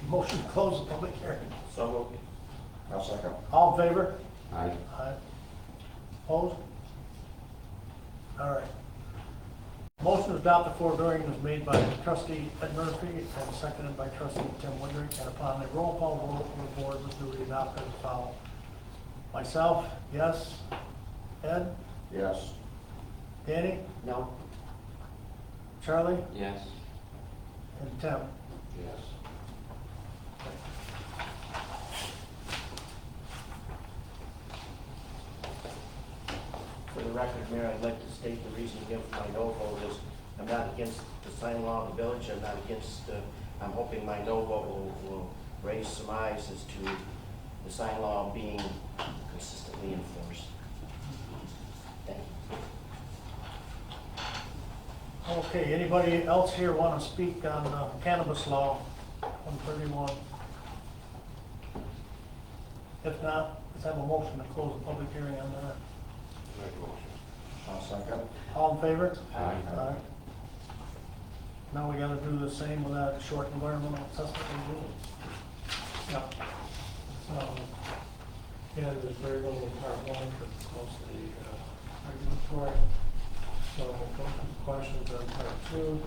Speaker 2: Motion to close the public hearing.
Speaker 7: So moved.
Speaker 5: I'll second.
Speaker 2: All in favor?
Speaker 5: Aye.
Speaker 2: Aye. Opposed? All right. Motion to adopt the foregoing was made by trustee Ed Murphy and seconded by trustee Tim Woodring, and upon a roll call vote from the board was duly adopted as follows. Myself, yes. Ed?
Speaker 5: Yes.
Speaker 2: Danny?
Speaker 7: No?
Speaker 2: Charlie?
Speaker 5: Yes.
Speaker 2: And Tim?
Speaker 5: Yes.
Speaker 7: For the record, Mayor, I'd like to state the reason given for my no vote is I'm not against the sign law of the village. I'm not against, I'm hoping my no vote will raise some eyes as to the sign law being consistently enforced. Thank you.
Speaker 2: Okay, anybody else here want to speak on cannabis law 131? If not, let's have a motion to close the public hearing on that.
Speaker 1: Make a motion.
Speaker 5: I'll second.
Speaker 2: All in favor?
Speaker 5: Aye.
Speaker 2: Now we gotta do the same with that short environmental assessment review.
Speaker 3: Yeah. And there's very little in part one, but it's mostly regulatory. So we'll go to questions on part two.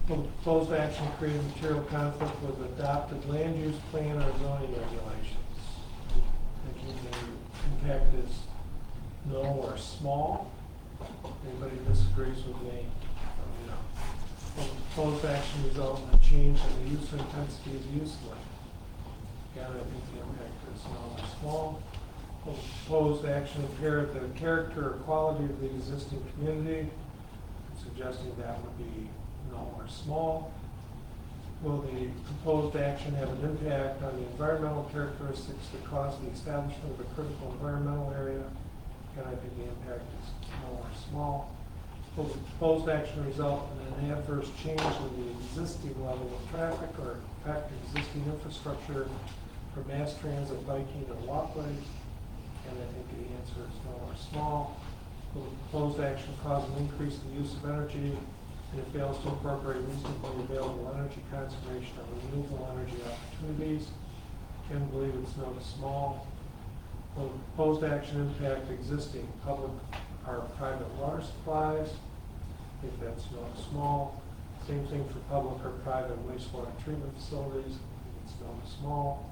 Speaker 3: Will proposed action create a material conflict with adopted land use plan or zoning regulations? Thinking the impact is no or small. Anybody disagrees with me? No. Will the proposed action result in a change in the use intensity of use land? Again, I think the impact is no or small. Will the proposed action impair the character or quality of the existing community? Suggesting that would be no or small. Will the proposed action have an impact on the environmental characteristics that cause the establishment of a critical environmental area? And I think the impact is no or small. Will the proposed action result in an adverse change in the existing level of traffic or affect existing infrastructure for mass transit, biking, or walkways? And I think the answer is no or small. Will the proposed action cause an increase in the use of energy and it fails to incorporate reasonably available energy conservation or renewable energy opportunities? Again, believe it's no to small. Will the proposed action impact existing public or private water supplies? I think that's no to small. Same thing for public or private wastewater treatment facilities. I think it's no to small.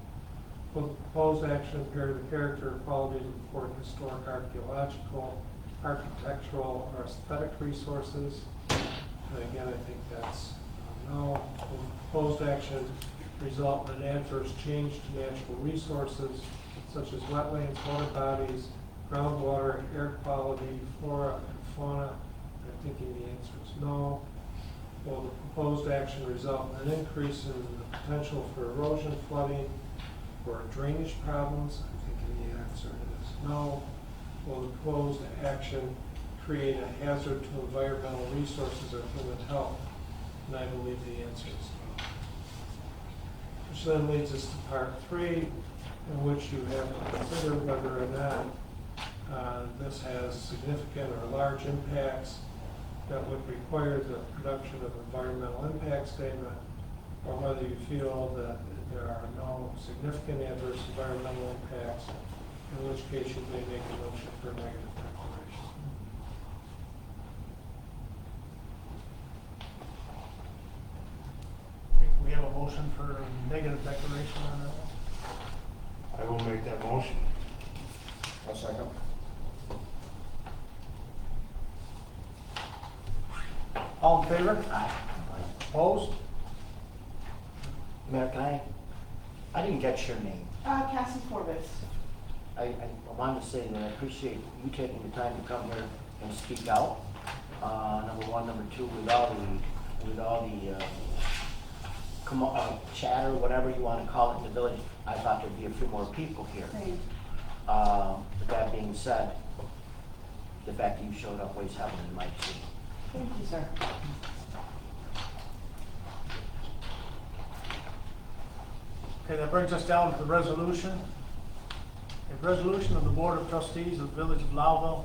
Speaker 3: Will the proposed action impair the character or quality of important historic, archaeological, architectural, or aesthetic resources? And again, I think that's no. Will the proposed action result in an adverse change to natural resources such as wetlands, water bodies, groundwater, air quality, flora, and fauna? I'm thinking the answer is no. Will the proposed action result in an increase in the potential for erosion, flooding, or drainage problems? I'm thinking the answer is no. Will the proposed action create a hazard to environmental resources or human health? And I believe the answer is no. Which then leads us to part three, in which you have to consider whether or not this has significant or large impacts that would require the production of environmental impact statement, or whether you feel that there are no significant adverse environmental impacts, in which case you may make a motion for a negative declaration.
Speaker 2: I think we have a motion for a negative declaration on that one.
Speaker 1: I will make that motion.
Speaker 5: I'll second.
Speaker 2: All in favor?
Speaker 7: Aye.
Speaker 2: Opposed?
Speaker 7: Mayor, can I didn't get your name.
Speaker 4: Cassie Forbes.
Speaker 7: I wanted to say that I appreciate you taking the time to come here and speak out. Number one, number two, with all the chatter, whatever you want to call it in the village, I thought there'd be a few more people here.
Speaker 4: Great.
Speaker 7: With that being said, the fact that you showed up weighs heavily in my seat.
Speaker 4: Thank you, sir.
Speaker 2: Okay, that brings us down to the resolution. A resolution of the Board of Trustees of the Village of Lowville,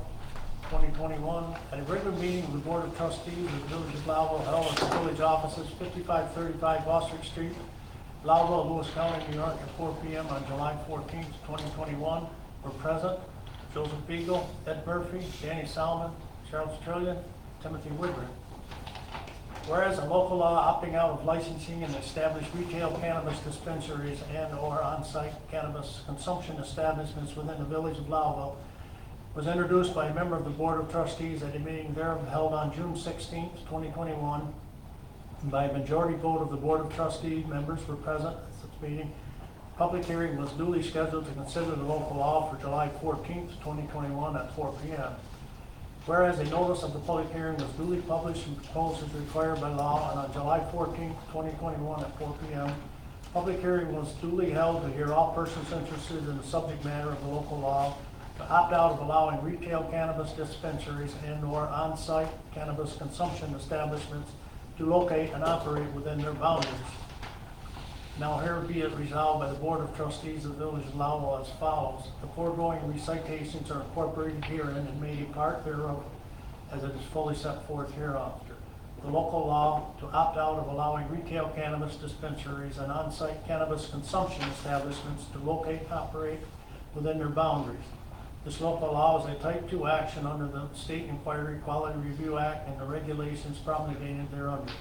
Speaker 2: 2021, at a regular meeting of the Board of Trustees of the Village of Lowville held at the village offices, 5535 Ostrich Street, Lowville, Lewis County, New York, at 4 p.m. on July 14th, 2021, were present Joseph Beagle, Ed Murphy, Danny Solomon, Charles Trillian, Timothy Woodring. Whereas a local law opting out of licensing and established retail cannabis dispensaries and/or on-site cannabis consumption establishments within the Village of Lowville was introduced by a member of the Board of Trustees at a meeting thereof held on June 16th, 2021. And by a majority vote of the Board of Trustees members were present at this meeting. Public hearing was duly scheduled to consider the local law for July 14th, 2021 at 4 p.m. Whereas a notice of the public hearing was duly published and proposed as required by law, and on July 14th, 2021 at 4 p.m., public hearing was duly held to hear all persons interested in the subject matter of the local law to opt out of allowing retail cannabis dispensaries and/or on-site cannabis consumption establishments to locate and operate within their boundaries. Now here be it resolved by the Board of Trustees of the Village of Lowville as follows. The foregoing recitations are incorporated herein and made a part thereof as it is fully set forth hereafter. The local law to opt out of allowing retail cannabis dispensaries and on-site cannabis consumption establishments to locate and operate within their boundaries. This local law is a type 2 action under the State Inquiry Quality Review Act and the regulations promulgated thereunder.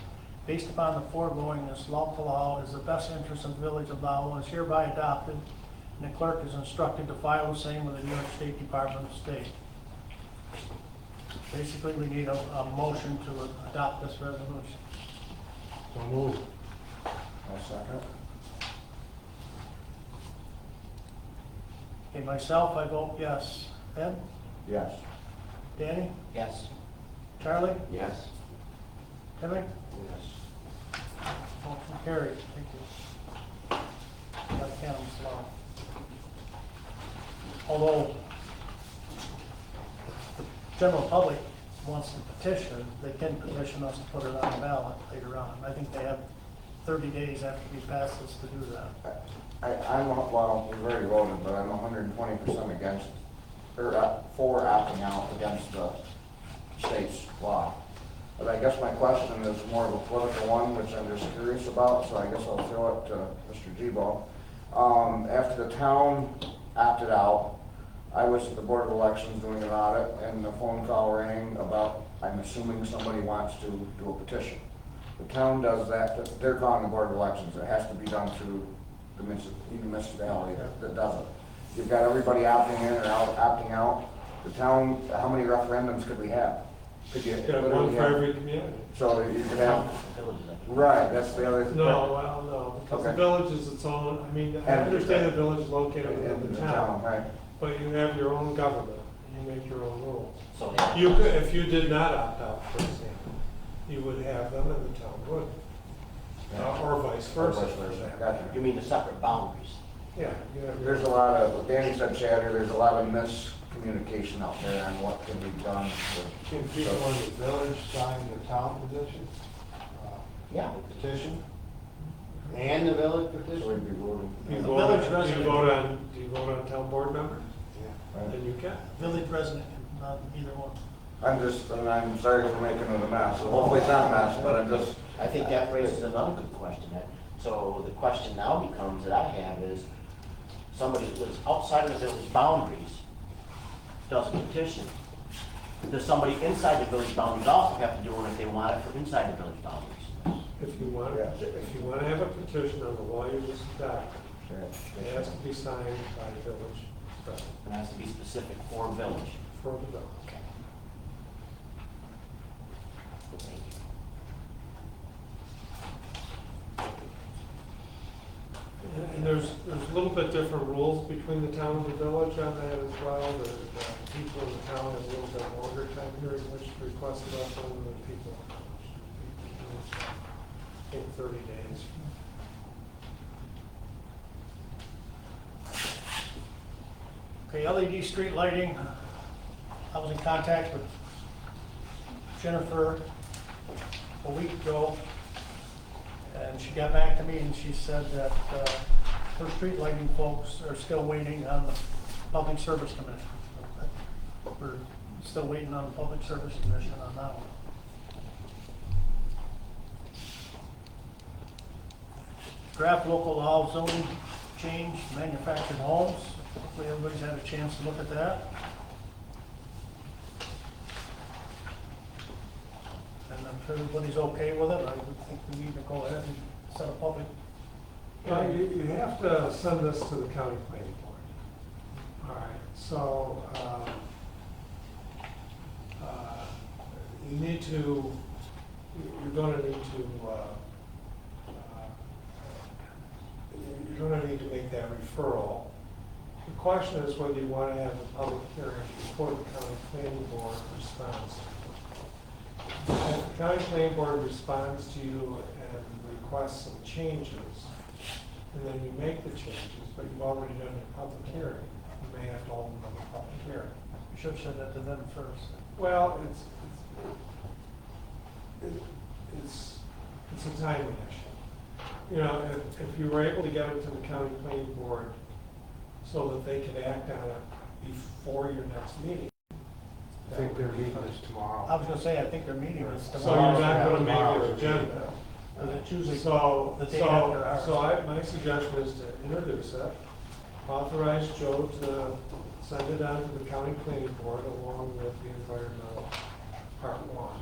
Speaker 2: Based upon the foregoing, this local law is the best interest of the Village of Lowville and is hereby adopted, and the clerk is instructed to file the same with the New York State Department of State. Basically, we need a motion to adopt this resolution.
Speaker 3: So moved.
Speaker 5: I'll second.
Speaker 2: Okay, myself, I vote yes. Ed?
Speaker 5: Yes.
Speaker 2: Danny?
Speaker 7: Yes.
Speaker 2: Charlie?
Speaker 5: Yes.
Speaker 2: Timmy?
Speaker 5: Yes.
Speaker 2: Motion carried. Thank you. Got cannabis law. Although the general public wants to petition, they can petition us to put it on the ballot later on. I think they have 30 days after we pass this to do that.
Speaker 5: I'm, well, we've already voted, but I'm 120% against, or for opting out against the state's law. But I guess my question is more of a political one, which I'm just curious about, so I guess I'll throw it to Mr. Gibo. After the town opted out, I was at the Board of Elections doing an audit, and the phone call rang about, I'm assuming somebody wants to do a petition. The town does that, they're calling the Board of Elections, it has to be done through the municipality that does it. You've got everybody opting in or opting out. The town, how many referendums could we have? Could you
Speaker 3: Got one for every community.
Speaker 5: So you could have, right, that's the other.
Speaker 3: No, well, no, because the
Speaker 5: Okay.
Speaker 3: village is its own, I mean, I
Speaker 5: And-
Speaker 3: understand the village is located within the town,
Speaker 5: Right.
Speaker 3: but you have your own government, and you make your own rules.
Speaker 7: So
Speaker 3: You could, if you did not opt out, for example, you would have them and the town would, or vice versa.
Speaker 5: Vice versa. Gotcha.
Speaker 7: you mean the separate boundaries?
Speaker 3: Yeah. You have your-
Speaker 5: There's a lot of, Danny said chatter, there's a lot of miscommunication out there on what can be done.
Speaker 9: Can people in the village sign the town petition?
Speaker 7: Yeah.
Speaker 9: Petition? And the village
Speaker 5: So
Speaker 9: petition?
Speaker 5: we'd be voting.
Speaker 3: You
Speaker 2: The
Speaker 3: vote
Speaker 2: village
Speaker 3: on- do
Speaker 2: resident-
Speaker 3: you vote on town board members?
Speaker 9: Yeah.
Speaker 3: Then you can.
Speaker 2: Village resident, not either one.
Speaker 5: And I'm sorry for making it a mess, so hopefully it's not a mess, but I'm just.
Speaker 7: I think that raises another good question. So the question now becomes that I have is, somebody who lives outside of the village boundaries does a petition. Does somebody inside the village boundaries also have to do it if they want it for inside the village boundaries?
Speaker 3: If you want,
Speaker 5: Yeah.
Speaker 3: if you want to have a petition on the law you just adopted, it has to be signed by the village president
Speaker 7: It has to be specific for village.
Speaker 3: for the village.
Speaker 7: Okay. Thank you.
Speaker 3: little bit different rules between the town and the village on that as well. The people in the town have a little bit longer time period in which to request it off than the people in the village. I think 30 days.
Speaker 2: Okay, LED street lighting. I was in contact with Jennifer a week ago, and she got back to me and she said that her street lighting folks are still waiting on the Public Service Commission. We're still waiting on the Public Service Commission on that one. Draft local law zoning change, manufactured homes. Hopefully everybody's had a chance to look at that. And if everybody's okay with it, I would think we need to go ahead and set a public.
Speaker 3: You have to send this to the county planning board. All right, so you need to, you're going to need to, you're going to need to make that referral. The question is whether you want to have a public hearing before the county planning board responds. If the county planning board responds to you and requests some changes, and then you make the changes, but you've already done your public hearing, you may have to hold another public hearing.
Speaker 2: You should have said that to them first.
Speaker 3: Well, it's a timing issue. You know, if you were able to get it to the county planning board so that they could act on it before your next meeting.
Speaker 9: I think their meeting is
Speaker 2: I
Speaker 9: tomorrow.
Speaker 2: was gonna say, I think their meeting is
Speaker 3: So
Speaker 2: tomorrow.
Speaker 3: you're not gonna make your agenda.
Speaker 2: Because it's usually
Speaker 3: So,
Speaker 2: the day after ours.
Speaker 3: my suggestion is to introduce it, authorize Joe to send it on to the county planning board along with the environmental part one.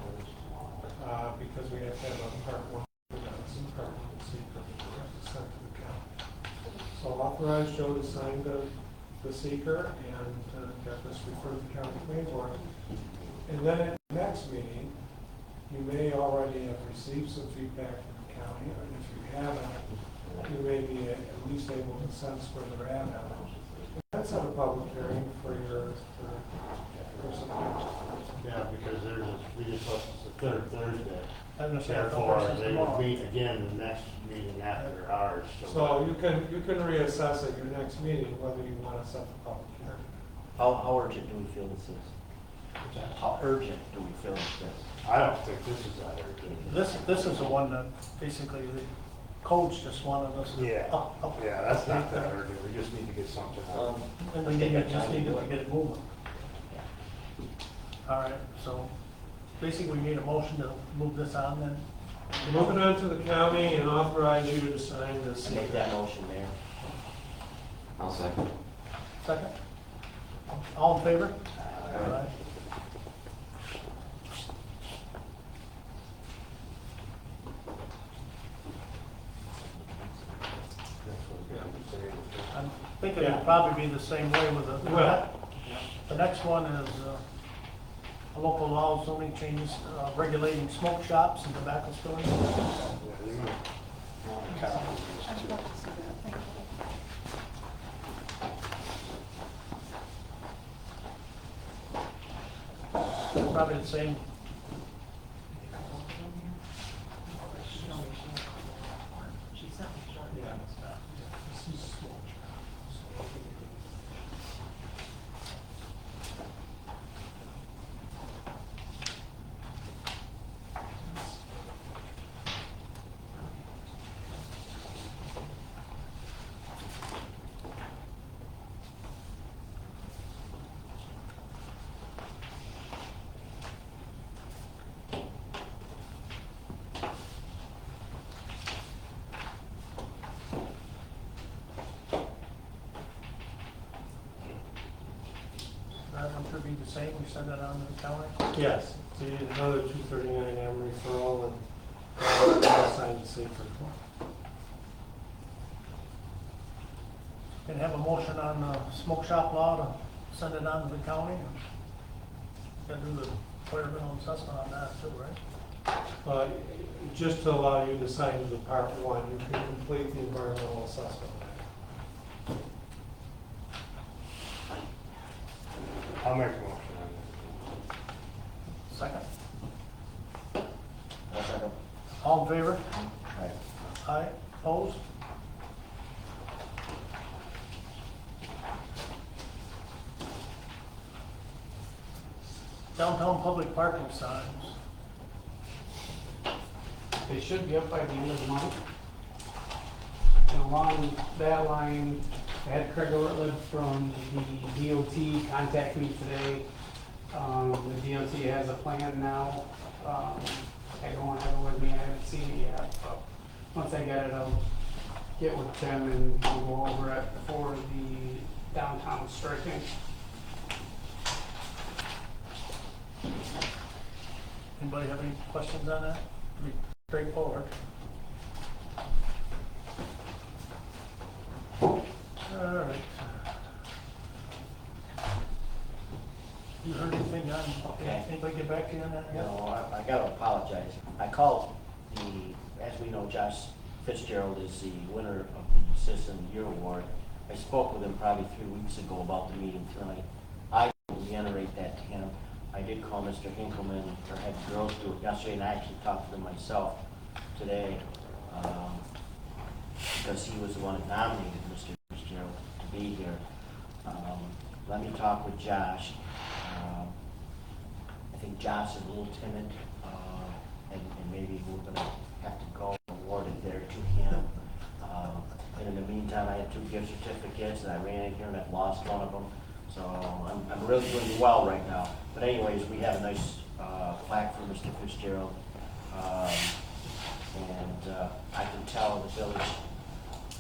Speaker 3: Because we have to have a part one, and part one and secret, we have to send to the county. So authorize Joe to sign the seeker and get this referred to the county planning board. And then at the next meeting, you may already have received some feedback from the county, and if you haven't, you may be at least able to sense where they're at. That's not a public hearing for your person.
Speaker 9: Yeah, because we just lost the third Thursday.
Speaker 2: I'm gonna say
Speaker 9: Therefore,
Speaker 2: first
Speaker 9: they
Speaker 2: tomorrow.
Speaker 9: would meet again the next meeting after ours.
Speaker 3: So you can reassess at your next meeting whether you want to set the public hearing.
Speaker 7: How urgent do we feel this is? How urgent do we feel this is?
Speaker 9: I don't think this is that urgent.
Speaker 2: This is the one that basically the coach just wanted us to.
Speaker 9: Yeah,
Speaker 2: up.
Speaker 9: yeah, that's not that urgent. We just need to get something out.
Speaker 2: And we just needed to get it moving. All right, so basically we need a motion to move this on then.
Speaker 3: Moving on to the county and authorize you to sign this.
Speaker 7: Make that motion, Mayor.
Speaker 1: I'll second.
Speaker 2: Second? All in favor? Aye.
Speaker 9: That's what we have to say.
Speaker 2: I'm thinking it'll probably be the same way with the next one is a local law zoning changes regulating smoke shops and tobacco stores.
Speaker 9: Yeah, you might want to copy these too.
Speaker 2: Probably the same. That one should be the same, we send that on to the county.
Speaker 3: Yes, so you need another 239M referral and I'll sign the secret.
Speaker 2: Can have a motion on smoke shop law to send it on to the county. Got to do the environmental assessment on that too, right?
Speaker 3: Just to allow you to sign the part one, you can complete the environmental assessment.
Speaker 9: I'll make a motion on that.
Speaker 2: Second.
Speaker 5: I'll second.
Speaker 2: All in favor?
Speaker 5: Aye.
Speaker 2: Aye. Opposed? Downtown public parking signs.
Speaker 10: They should be up by the end of the month. And along that line, I had Craig Ortlieb from the DOT contact me today. The DOT has a plan now. I don't have it with me, I haven't seen it yet, but once I get it, I'll get with Tim and we'll go over it for the downtown striking.
Speaker 2: Anybody have any questions on that? Pretty straightforward. All right. You heard anything on,
Speaker 7: Okay.
Speaker 2: anybody get back to you on that
Speaker 7: You
Speaker 2: yet?
Speaker 7: know, I gotta apologize. I called as we know, Josh Fitzgerald is the winner of the Citizen of the Year Award. I spoke with him probably 3 weeks ago about the meeting tonight. I will reiterate that to him. I did call Mr. Hinkleman, or had girls do it yesterday, and I actually talked to them myself today, because he was the one that nominated Mr. Fitzgerald to be here. Let me talk with Josh. I think Josh is a little timid, and maybe we're gonna have to go award it there to him. And in the meantime, I had 2 gift certificates, and I ran in here and I've lost one of them. So I'm really doing well right now. But anyways, we have a nice plaque for Mr. Fitzgerald. And I can tell the village,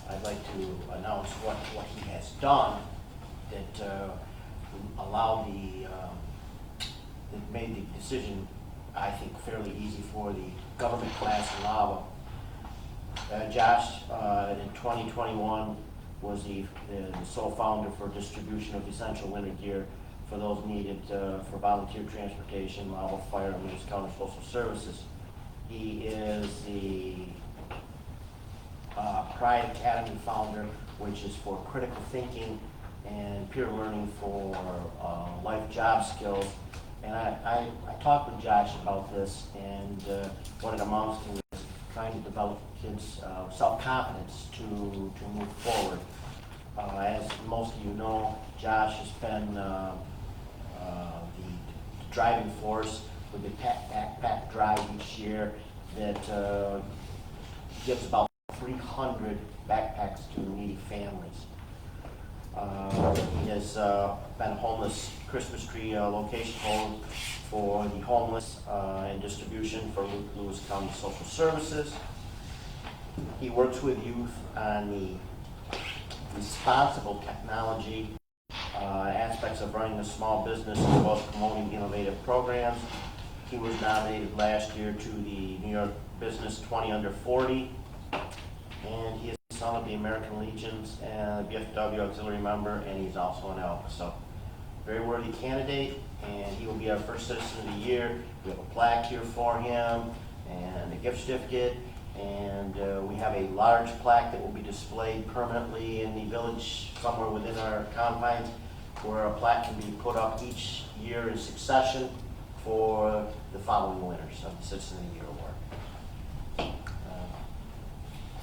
Speaker 7: I'd like to announce what he has done that allowed that made the decision, I think, fairly easy for the government class in Lowville. Josh, in 2021, was the sole founder for distribution of essential winter gear for those needed for volunteer transportation, Lowville Fire, and Lewis County Social Services. He is the Pride Academy founder, which is for critical thinking and peer learning for life job skills. And I talked with Josh about this, and what it amounts to is trying to develop kids' self-confidence to move forward. As most of you know, Josh has been the driving force with the backpack drive each year that gives about 300 backpacks to needy families. He has been a homeless Christmas tree location hold for the homeless and distribution for Lewis County Social Services. He works with youth on the responsible technology aspects of running a small business as well as promoting innovative programs. He was nominated last year to the New York Business 20 Under 40, and he is the son of the American Legions and BFW auxiliary member, and he's also an elk. So, very worthy candidate, and he will be our first Citizen of the Year. We have a plaque here for him and a gift certificate, and we have a large plaque that will be displayed permanently in the village somewhere within our confines, where a plaque can be put up each year in succession for the following winners of the Citizen of the Year Award.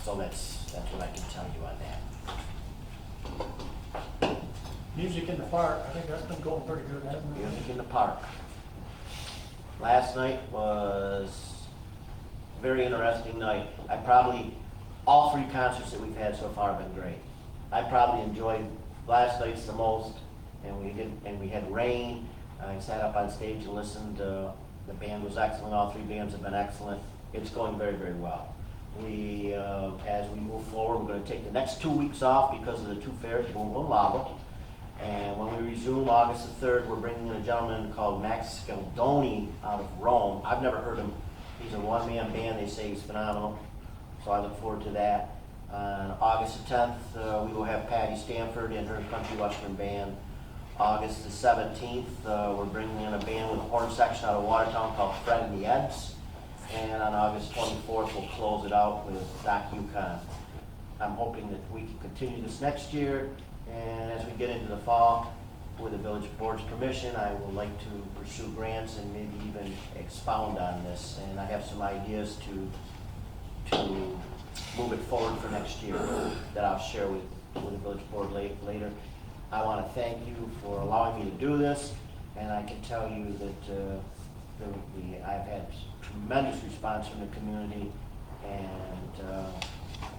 Speaker 7: So that's what I can tell you on that.
Speaker 2: Music in the park, I think that's been going pretty good, hasn't it?
Speaker 7: Music in the park. Last night was a very interesting night. All 3 concerts that we've had so far have been great. I probably enjoyed last night's the most, and we had rain. I sat up on stage and listened. The band was excellent. All 3 bands have been excellent. It's going very, very well. As we move forward, we're going to take the next 2 weeks off because of the 2 fairs, Lowville and Lowville. And when we resume August the 3rd, we're bringing in a gentleman called Max Scaldoni out of Rome. I've never heard him. He's a one-man band. They say he's phenomenal. So I look forward to that. On August the 10th, we will have Patty Stanford and her country western band. August the 17th, we're bringing in a band with a horn section out of Watertown called Fred and the Eds. And on August 24th, we'll close it out with Doc Yukon. I'm hoping that we can continue this next year, and as we get into the fall, with the village board's permission, I would like to pursue grants and maybe even expound on this, and I have some ideas to move it forward for next year that I'll share with the village board later. I want to thank you for allowing me to do this, and I can tell you that I've had tremendous response from the community, and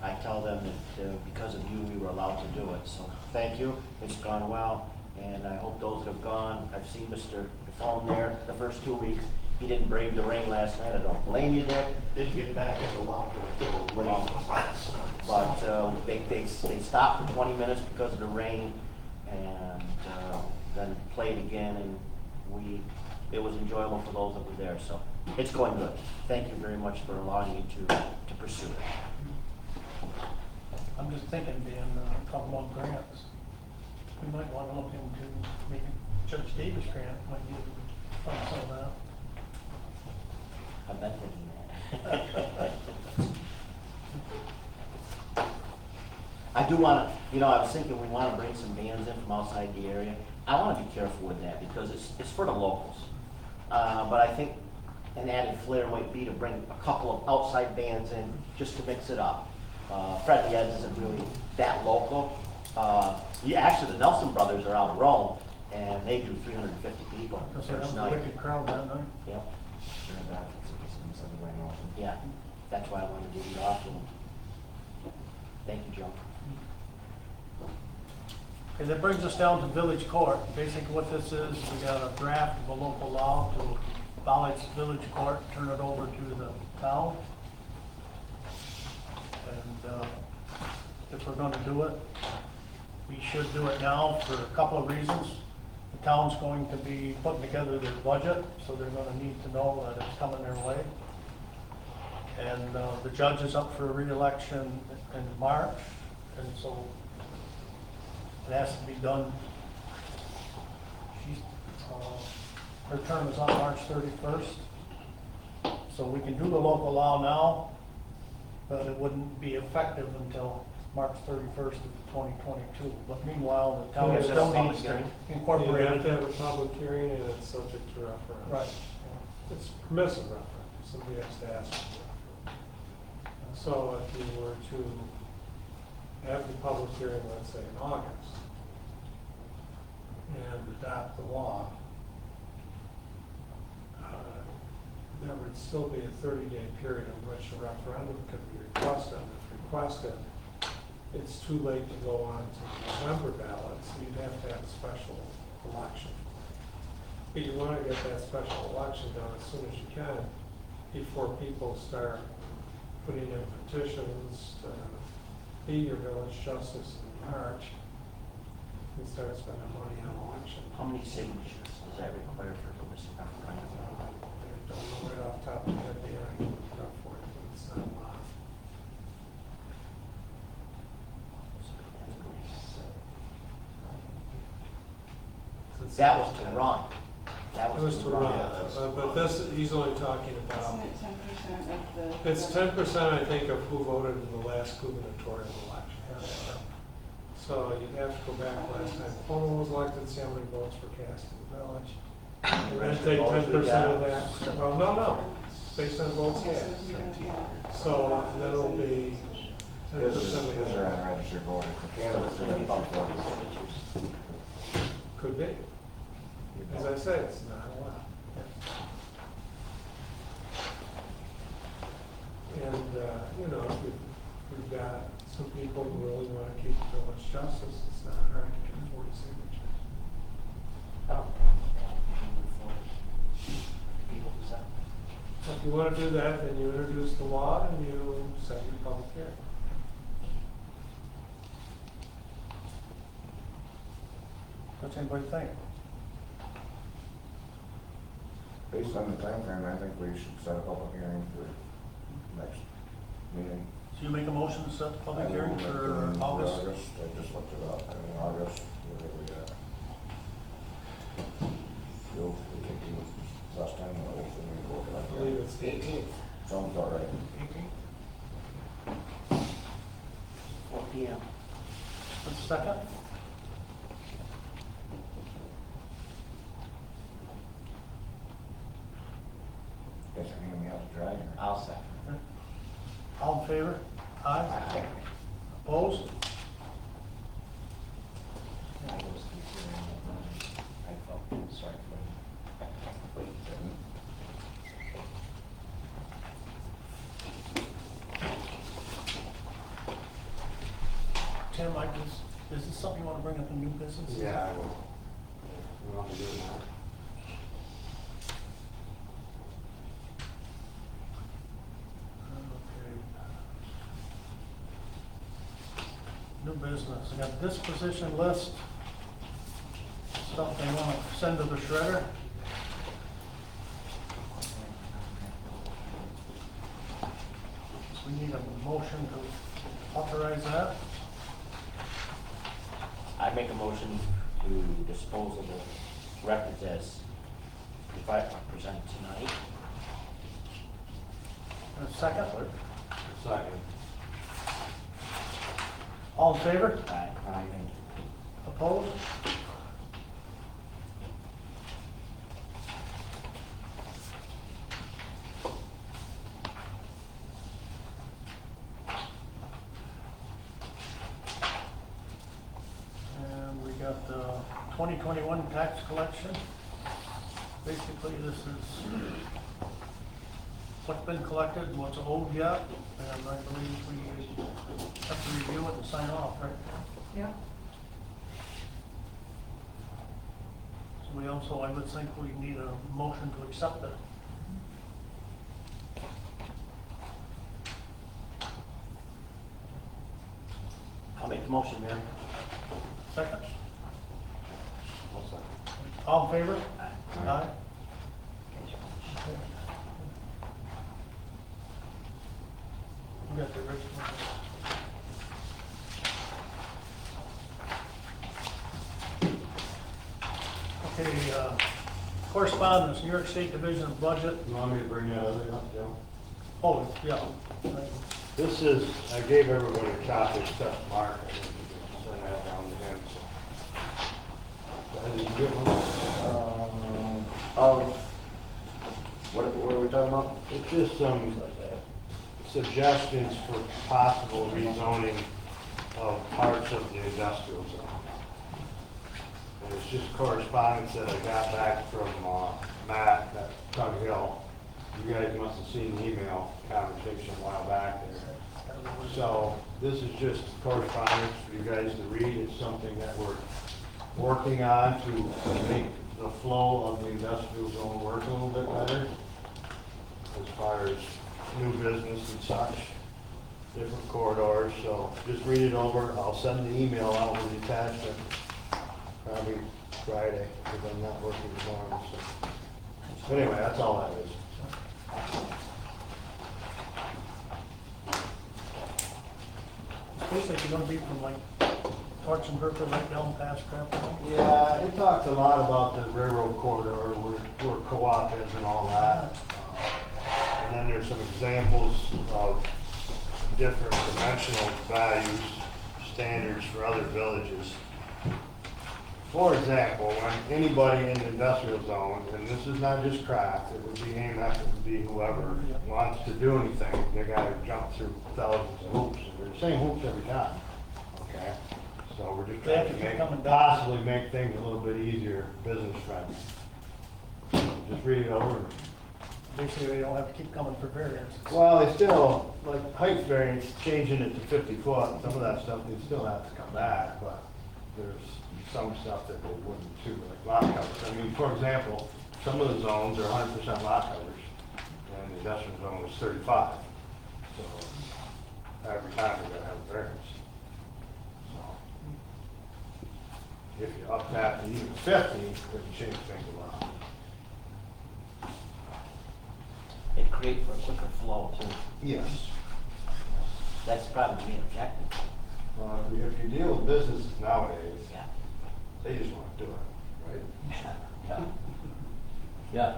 Speaker 7: I tell them that because of you, we were allowed to do it. So thank you. It's gone well, and I hope those that have gone. I've seen Mr. Defoe there the first 2 weeks. He didn't brave the rain last night. I don't blame you, Dick.
Speaker 1: Didn't get back in the water.
Speaker 7: But they stopped for 20 minutes because of the rain, and then played again, and it was enjoyable for those that were there. So it's going good. Thank you very much for allowing me to pursue it.
Speaker 2: I'm just thinking, Dan, talking about grants. We might want to look into maybe Judge Davis grant, might be fun some of that.
Speaker 7: I've been thinking that. I do want to, I was thinking we want to bring some bands in from outside the area. I want to be careful with that because it's for the locals. But I think an added flair might be to bring a couple of outside bands in just to mix it up. Fred the Eds isn't really that local. Actually, the Nelson brothers are out of Rome, and they drew 350 people the
Speaker 2: Because they
Speaker 7: first
Speaker 2: have a
Speaker 7: night.
Speaker 2: wicked crowd that night.
Speaker 7: Yep. Yeah, that's why I wanted to give you off to them. Thank you, Joe.
Speaker 2: Okay, that brings us down to village court. Basically what this is, we got a draft of a local law to abolish village court, turn it over to the town. And if we're gonna do it, we should do it now for a couple of reasons. The town's going to be putting together their budget, so they're gonna need to know that it's coming their way. And the judge is up for re-election in March, and so it has to be done. Her term is on March 31st, so we can do the local law now, but it wouldn't be effective until March 31st of 2022. But meanwhile, the town
Speaker 7: Yes,
Speaker 2: still
Speaker 7: that's
Speaker 2: needs to
Speaker 7: public
Speaker 2: incorporate
Speaker 3: You have to
Speaker 2: it.
Speaker 3: have a public hearing and it's subject to referendum.
Speaker 2: Right.
Speaker 3: It's permissive referendum, somebody has to ask for it. So if you were to have the public hearing, let's say in August, and adopt the law, there would still be a 30-day period in which a referendum could be requested. If requested, it's too late to go on to the November ballot, so you'd have to have a special election. But you want to get that special election done as soon as you can before people start putting in petitions to be your village justice in March and start spending money on election.
Speaker 7: How many signatures does that require for this referendum?
Speaker 3: I don't know right off the top of my head, I can look it up for you, but it's not a lot.
Speaker 7: That was to run. That
Speaker 3: It was to run, but this, he's only talking
Speaker 4: Isn't
Speaker 3: about,
Speaker 4: it 10% of the?
Speaker 3: it's 10%, I think, of who voted in the last gubernatorial election. So you'd have to go back last time Cuomo was elected, see how many votes were cast in the village. And then take 10% of that. Well, no, it's based on votes cast. So then it'll be 10%
Speaker 5: Because
Speaker 3: of
Speaker 5: they're
Speaker 3: the,
Speaker 5: unregistered voters, the candidates are about 40 signatures.
Speaker 3: could be. As I say, it's not a lot. And, if we've got some people who really want to keep the village justice, it's not hard to get 40 signatures. So if you want to do that, then you introduce the law and you set your public hearing.
Speaker 2: What's anybody think?
Speaker 5: Based on the timeframe, I think we should set a public hearing for next meeting.
Speaker 2: So you make a motion to set the public hearing
Speaker 5: I
Speaker 2: for
Speaker 5: will make it in
Speaker 2: August?
Speaker 5: I just looked it up, in August, whatever we got. You'll, we can do last time, when we work it
Speaker 3: I
Speaker 5: out.
Speaker 3: believe it's the 18th.
Speaker 5: Sounds about right.
Speaker 2: 18?
Speaker 7: PM.
Speaker 2: A second?
Speaker 5: Guess I'm gonna be out to dry here.
Speaker 7: I'll second.
Speaker 2: All in favor? Aye. Opposed?
Speaker 5: I was considering that, I felt sorry for him.
Speaker 2: Tim, is this something you want to bring up in new business?
Speaker 9: Yeah, I will. We'll have to do it now.
Speaker 2: Okay. New business, I got disposition list, stuff they want to send to the shredder. So we need a motion to authorize that.
Speaker 7: I make a motion to dispose of the records as presented tonight.
Speaker 2: A second?
Speaker 9: Second.
Speaker 2: All in favor?
Speaker 7: Aye.
Speaker 2: Opposed? And we got the 2021 tax collection. Basically, this is what's been collected and what's owed yet, and I believe we have to review it and sign off, right?
Speaker 8: Yeah.
Speaker 2: So we also, I would think we need a motion to accept it.
Speaker 7: I'll make the motion, Mayor.
Speaker 2: Second?
Speaker 9: I'll second.
Speaker 2: All in favor?
Speaker 7: Aye.
Speaker 2: Aye. You got the original. Okay, correspondence, New York State Division of Budget.
Speaker 9: You want me to bring that other up, Joe?
Speaker 2: Oh, yeah.
Speaker 9: This is, I gave everybody a copy except Mark. I didn't send that down to him. Did you get one?
Speaker 5: What are we talking about?
Speaker 9: It's just some suggestions for possible rezoning of parts of the industrial zone. And it's just correspondence that I got back from Matt at Tug Hill. You guys must have seen the email conversation a while back there. So this is just correspondence for you guys to read. It's something that we're working on to make the flow of the industrial zone work a little bit better as far as new business and such, different corridors. So just read it over. I'll send the email out with the attachment probably Friday because I'm not working tomorrow. So anyway, that's all that is.
Speaker 2: Basically, you're gonna be from like Torch and Berkeley right down past Crampton.
Speaker 9: Yeah, it talks a lot about the railroad corridor, where co-op is and all that. And then there's some examples of different dimensional values, standards for other villages. For example, when anybody in the industrial zone, and this is not just Kraft, it would be AMF, it would be whoever wants to do anything, they gotta jump through thousands of hoops, and they're the same hoops every time, okay? So we're just
Speaker 2: They have
Speaker 9: trying
Speaker 2: to
Speaker 9: to
Speaker 2: keep
Speaker 9: make,
Speaker 2: coming down.
Speaker 9: possibly make things a little bit easier, business friendly. Just read it over.
Speaker 2: Basically, they don't have to keep coming for variance.
Speaker 9: Well, they still, like height variance, changing it to 50 foot, some of that stuff, they still have to come back, but there's some stuff that they wouldn't too, like lot coverage. I mean, for example, some of the zones are 100% lot coverage, and the industrial zone is 35. So every time they're gonna have a variance. So if you up that to even 50, it would change things a lot.
Speaker 7: It creates for a quicker flow too.
Speaker 9: Yes.
Speaker 7: That's probably the main objective.
Speaker 9: Well, if you deal with businesses nowadays,
Speaker 7: Yeah.
Speaker 9: they just want to do it, right?
Speaker 11: Yeah. Yeah.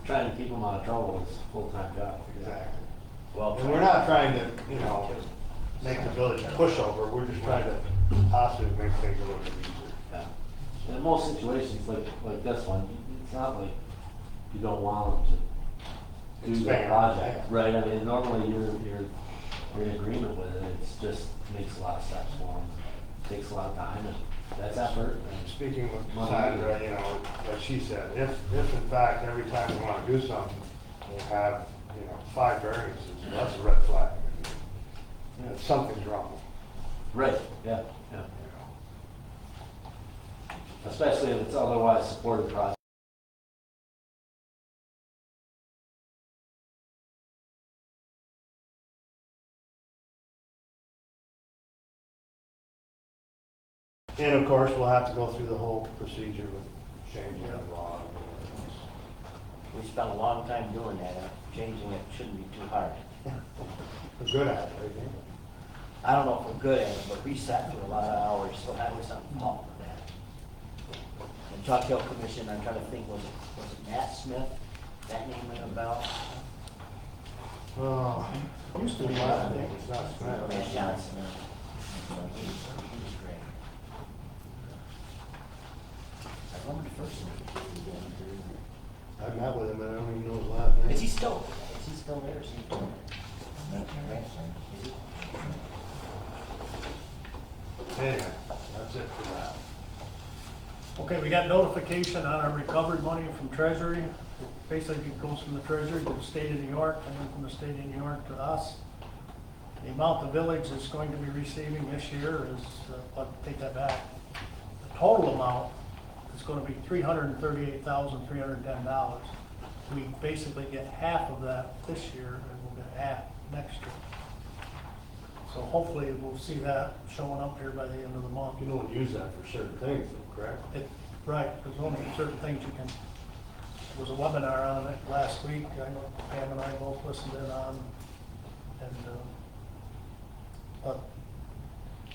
Speaker 11: Trying to keep them out of trouble is a full-time job.
Speaker 9: Exactly.
Speaker 7: Well,
Speaker 9: And we're not trying to, make the village a pushover, we're just trying to possibly make things a little bit easier.
Speaker 11: Yeah. And in most situations, like this one, it's not like you don't want them to do that
Speaker 9: Expand,
Speaker 11: project,
Speaker 9: yeah.
Speaker 11: right? I mean, normally you're in agreement with it, it's just makes a lot of steps for them. Takes a lot of time, and that's effort. And
Speaker 9: Speaking with Sandra, you know, like she said, if in fact, every time we want to do something, we have, 5 variances, that's a red flag. Something's wrong.
Speaker 11: Right, yeah, yeah. Especially if it's otherwise supported project.
Speaker 9: And of course, we'll have to go through the whole procedure with changing the law.
Speaker 7: We spent a long time doing that, changing it shouldn't be too hard.
Speaker 9: We're good at it, right?
Speaker 7: I don't know if we're good at it, but we sat through a lot of hours, so that was something fault with that. And Chalk Hill Commission, I'm trying to think, was it Matt Smith? That name ring a bell?
Speaker 9: Oh, used to be my name, it's not
Speaker 7: Matt
Speaker 9: Smith.
Speaker 7: Johnson. He was great. I remember the first name.
Speaker 9: I met with him, and I don't even know his last name.
Speaker 7: Is he still there? Is he still there? Is he?
Speaker 9: Anyway, that's it for that.
Speaker 2: Okay, we got notification on our recovered money from Treasury. It basically goes from the Treasury to the state of New York, and then from the state of New York to us. The amount the village is going to be receiving this year is, I'll take that back. The total amount is going to be $338,310. We basically get half of that this year, and we'll get half next year. So hopefully we'll see that showing up here by the end of the month.
Speaker 9: You don't use that for certain things, though, correct?
Speaker 2: Right, there's only certain things you can, there was a webinar on it last week, I know Pam and I both listened in on, and, but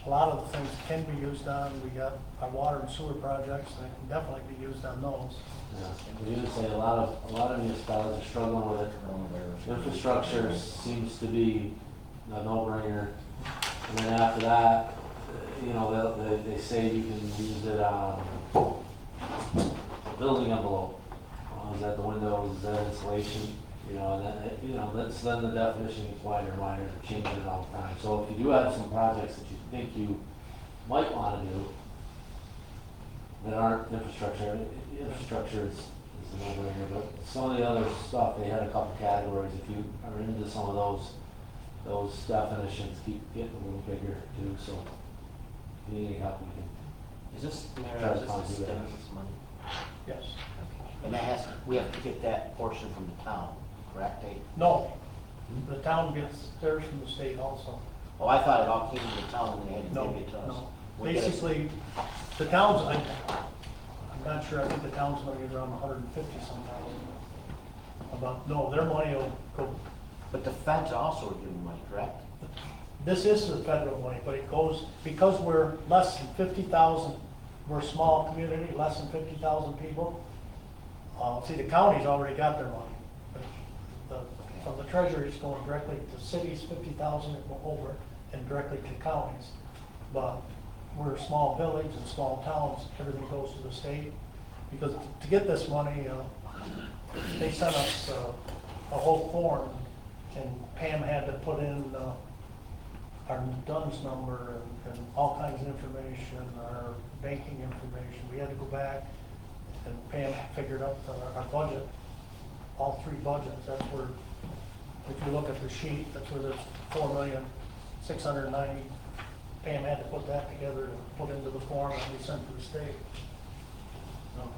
Speaker 2: a lot of the things can be used on, we got our water and sewer projects, they can definitely be used on those.
Speaker 11: Yeah. We usually say a lot of municipalities are struggling with it. Infrastructure seems to be a no-brainer. And then after that, they say you can use it on building envelope. Is that the windows, is that insulation? And then, that's then the definition gets wider and wider, changing it all the time. So if you do have some projects that you think you might want to do that aren't infrastructure is a no-brainer. But some of the other stuff, they had a couple categories. If you are into some of those definitions, keep getting a little bigger too. So if you need any help, we can.
Speaker 7: Is this,
Speaker 11: Try
Speaker 7: Mayor,
Speaker 11: to
Speaker 7: is
Speaker 11: find
Speaker 7: this
Speaker 11: you that.
Speaker 7: stimulus money?
Speaker 2: Yes.
Speaker 7: And we have to get that portion from the town, correct?
Speaker 2: No, the town gets theirs from the state also.
Speaker 7: Oh, I thought it all came to the town and they had to
Speaker 2: No,
Speaker 7: give it to us.
Speaker 2: no.
Speaker 7: We get it-
Speaker 2: Basically, the town's, I'm not sure, I think the town's gonna get around 150 some thousand. But no, their money will go,
Speaker 7: But the feds also are giving money, correct?
Speaker 2: this is the federal money, but it goes, because we're less than 50,000, we're a small community, less than 50,000 people. See, the county's already got their money. But from the treasury, it's going directly to cities, 50,000 and over, and directly to counties. But we're a small village and small towns, everything goes to the state. Because to get this money, they sent us a whole form, and Pam had to put in our DUNS number and all kinds of information, our banking information. We had to go back, and Pam figured out our budget, all 3 budgets. That's where, if you look at the sheet, that's where there's 4,690,000. Pam had to put that together to put into the form that we sent to the state. So,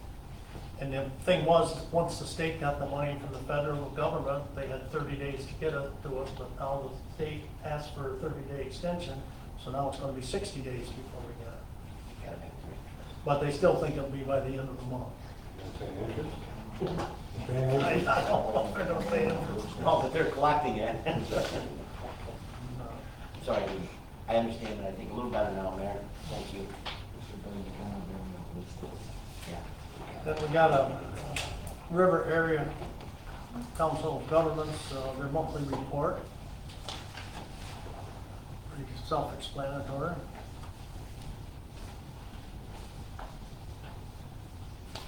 Speaker 2: and the thing was, once the state got the money from the federal government, they had 30 days to get it to us, but now the state asked for a 30-day extension, so now it's gonna be 60 days before we get it.
Speaker 7: Gotta make three.
Speaker 2: But they still think it'll be by the end of the month. I don't know, I don't say it.
Speaker 7: No, but they're collecting it. Sorry, I understand, but I think a little better now, Mayor. Thank you. Yeah.
Speaker 2: Then we got a River Area Council of Governments, their monthly report. Pretty self-explanatory.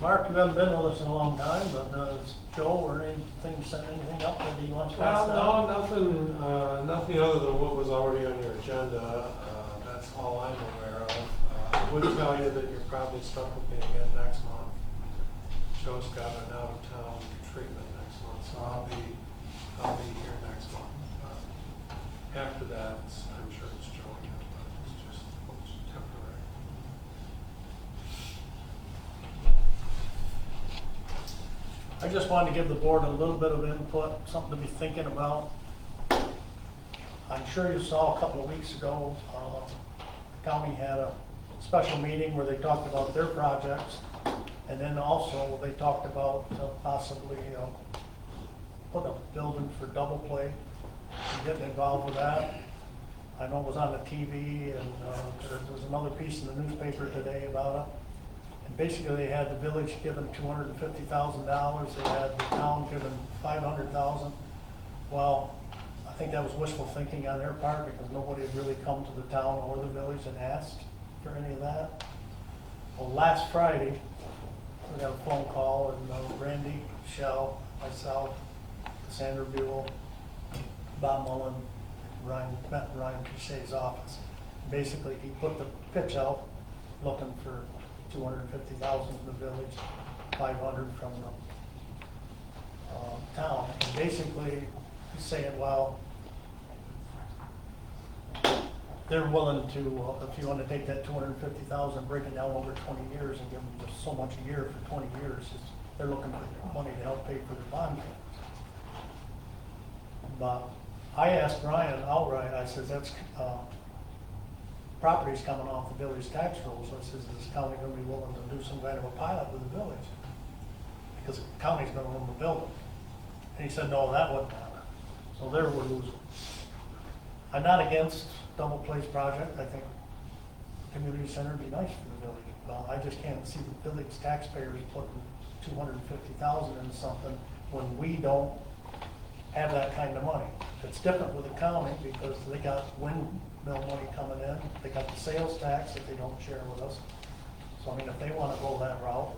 Speaker 2: Mark, you haven't been with us in a long time, but does Joe or anything set anything up that he wants to pass
Speaker 3: Well,
Speaker 2: down?
Speaker 3: no, nothing other than what was already on your agenda. That's all I'm aware of. I would tell you that you're probably stuck with me again next month. Joe's got an out-of-town treatment next month, so I'll be here next month. After that, I'm sure it's Joe again, but it's just temporary.
Speaker 2: I just wanted to give the board a little bit of input, something to be thinking about. I'm sure you saw a couple of weeks ago, the county had a special meeting where they talked about their projects. And then also they talked about possibly putting a building for double play and getting involved with that. I know it was on the TV and there was another piece in the newspaper today about it. And basically they had the village giving $250,000, they had the town giving $500,000. Well, I think that was wishful thinking on their part because nobody had really come to the town or the village and asked for any of that. Well, last Friday, we got a phone call and Randy, Shell, myself, Cassandra Buell, Bob Mullen, met in Ryan Cachet's office. Basically, he put the pitch out looking for $250,000 from the village, $500 from the town. And basically, he's saying, well, they're willing to, if you want to take that $250,000, break it down over 20 years and give them just so much a year for 20 years, they're looking for money to help pay for their bond payments. But I asked Ryan outright, I said, that's property's coming off the village tax rolls. So I says, is the county going to be willing to do some kind of a pilot with the village? Because the county's going to own the building. And he said, no, that wouldn't matter. So there we're losing. I'm not against double place project. I think community center would be nice for the village. Well, I just can't see the village taxpayers putting $250,000 into something when we don't have that kind of money. It's different with the county because they got windmill money coming in. They got the sales tax that they don't share with us. So I mean, if they want to go that route,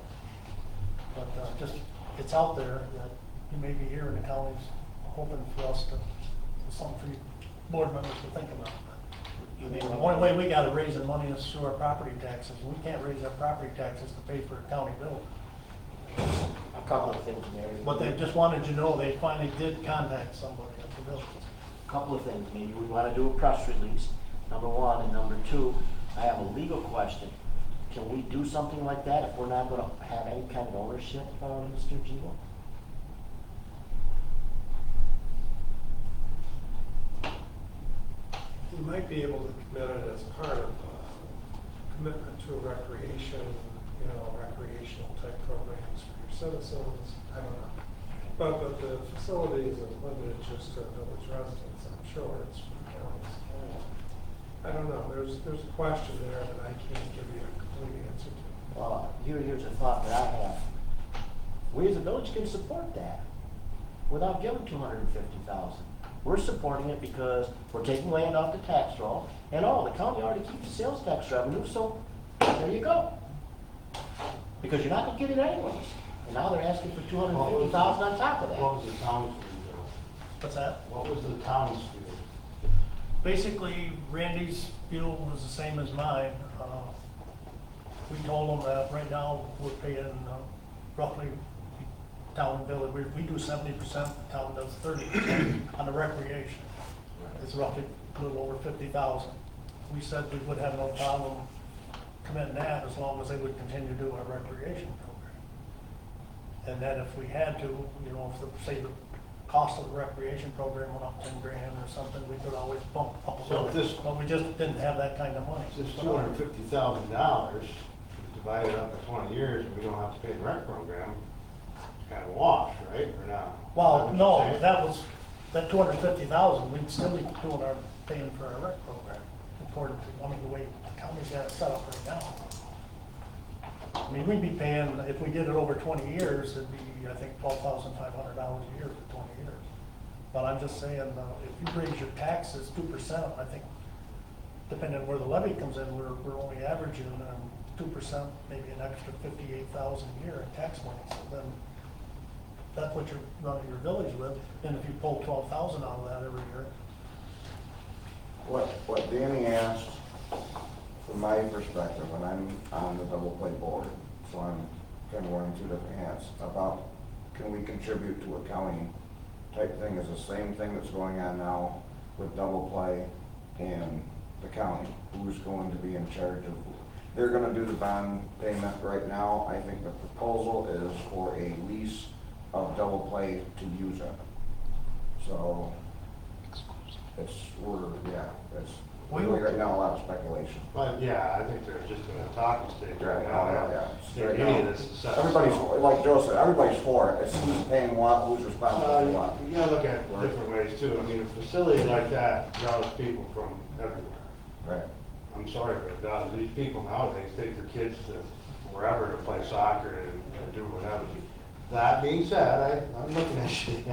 Speaker 2: but just it's out there that you may be here in the county's hoping for us to something for you board members to think about. I mean, the only way we got to raise the money is through our property taxes. We can't raise our property taxes to pay for a county bill.
Speaker 7: A couple of things, Mary.
Speaker 2: But they just wanted you to know they finally did contact somebody at the village.
Speaker 7: A couple of things, maybe we want to do a press release, number one, and number two, I have a legal question. Can we do something like that if we're not going to have any kind of ownership, Mr. Gino?
Speaker 3: You might be able to commit it as part of commitment to a recreational type programs for your citizens. I don't know. But the facility isn't limited just to village residents. I'm sure it's for the counties. I don't know. There's a question there that I can't give you a complete answer to.
Speaker 7: Well, here's a thought that I have. We as a village can support that without giving $250,000. We're supporting it because we're taking land off the tax roll, and the county already keeps the sales tax revenue, so there you go. Because you're not gonna get it anyways. And now they're asking for $250,000 on top of that.
Speaker 9: What was the town's fee?
Speaker 2: What's that?
Speaker 9: What was the town's fee?
Speaker 2: Basically, Randy's view was the same as mine. We told them that right now we're paying roughly town and village. We do 70%, the town does 30% on the recreation. It's roughly a little over 50,000. We said we would have no problem committing that as long as they would continue to do our recreation program. And then if we had to, if say the cost of the recreation program went up 10 grand or something, we could always bump up a
Speaker 9: So
Speaker 2: little. But we just didn't have that kind of money.
Speaker 9: This $250,000 divided up in 20 years, and we don't have to pay the rec program. It's kind of a wash, right, or not?
Speaker 2: Well, no, that 250,000, we'd still be doing paying for our rec program, according to, the way the county's got it set up right now. I mean, we'd be paying, if we did it over 20 years, it'd be, I think, $12,500 a year for 20 years. But I'm just saying, if you raise your taxes 2%, I think depending on where the levy comes in, we're only averaging 2%, maybe an extra 58,000 a year in tax money. So then that's what you're running your village with. And if you pull 12,000 out of that every year,
Speaker 5: What Danny asked, from my perspective, and I'm on the double play board, so I'm kind of wearing two different hats, about can we contribute to a county type thing, is the same thing that's going on now with double play and the county. Who's going to be in charge of, they're gonna do the bond payment right now. I think the proposal is for a lease of double play to use it. So it's right now a lot of speculation.
Speaker 9: But yeah, I think they're just in a talking stage right
Speaker 5: Right
Speaker 9: now.
Speaker 5: now, yeah.
Speaker 9: They're
Speaker 5: Right
Speaker 9: any
Speaker 5: now.
Speaker 9: of this is set.
Speaker 5: Everybody's, like Joe said, everybody's for it. It's who's paying what, who's responsible for what.
Speaker 9: You gotta look at it different ways too. I mean, a facility like that draws people from everywhere.
Speaker 5: Right.
Speaker 9: I'm sorry, but it does. These people nowadays take their kids to wherever to play soccer and do whatever. That being said, I'm looking at shit.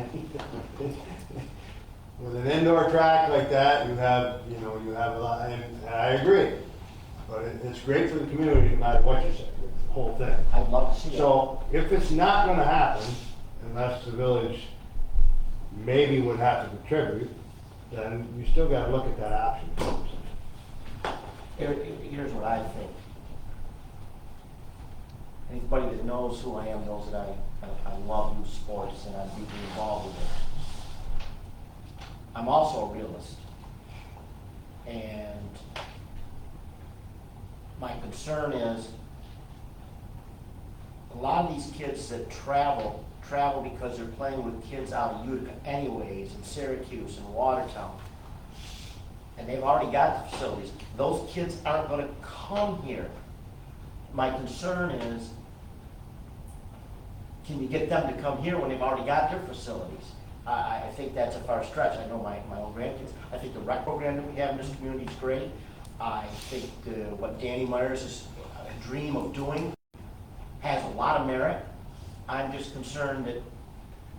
Speaker 9: With an indoor track like that, you have a lot, and I agree. But it's great for the community no matter what you say, the whole thing.
Speaker 7: I'd love to see it.
Speaker 9: So if it's not gonna happen, unless the village maybe would have to contribute, then you still gotta look at that option.
Speaker 7: Here's what I think. Anybody that knows who I am knows that I love youth sports and I'm deeply involved with it. I'm also a realist. And my concern is a lot of these kids that travel because they're playing with kids out of Utica anyways, in Syracuse and Watertown. And they've already got the facilities. Those kids aren't going to come here. My concern is, can you get them to come here when they've already got their facilities? I think that's a far stretch. I know my own grandkids. I think the rec program that we have in this community is great. I think what Danny Myers' dream of doing has a lot of merit. I'm just concerned that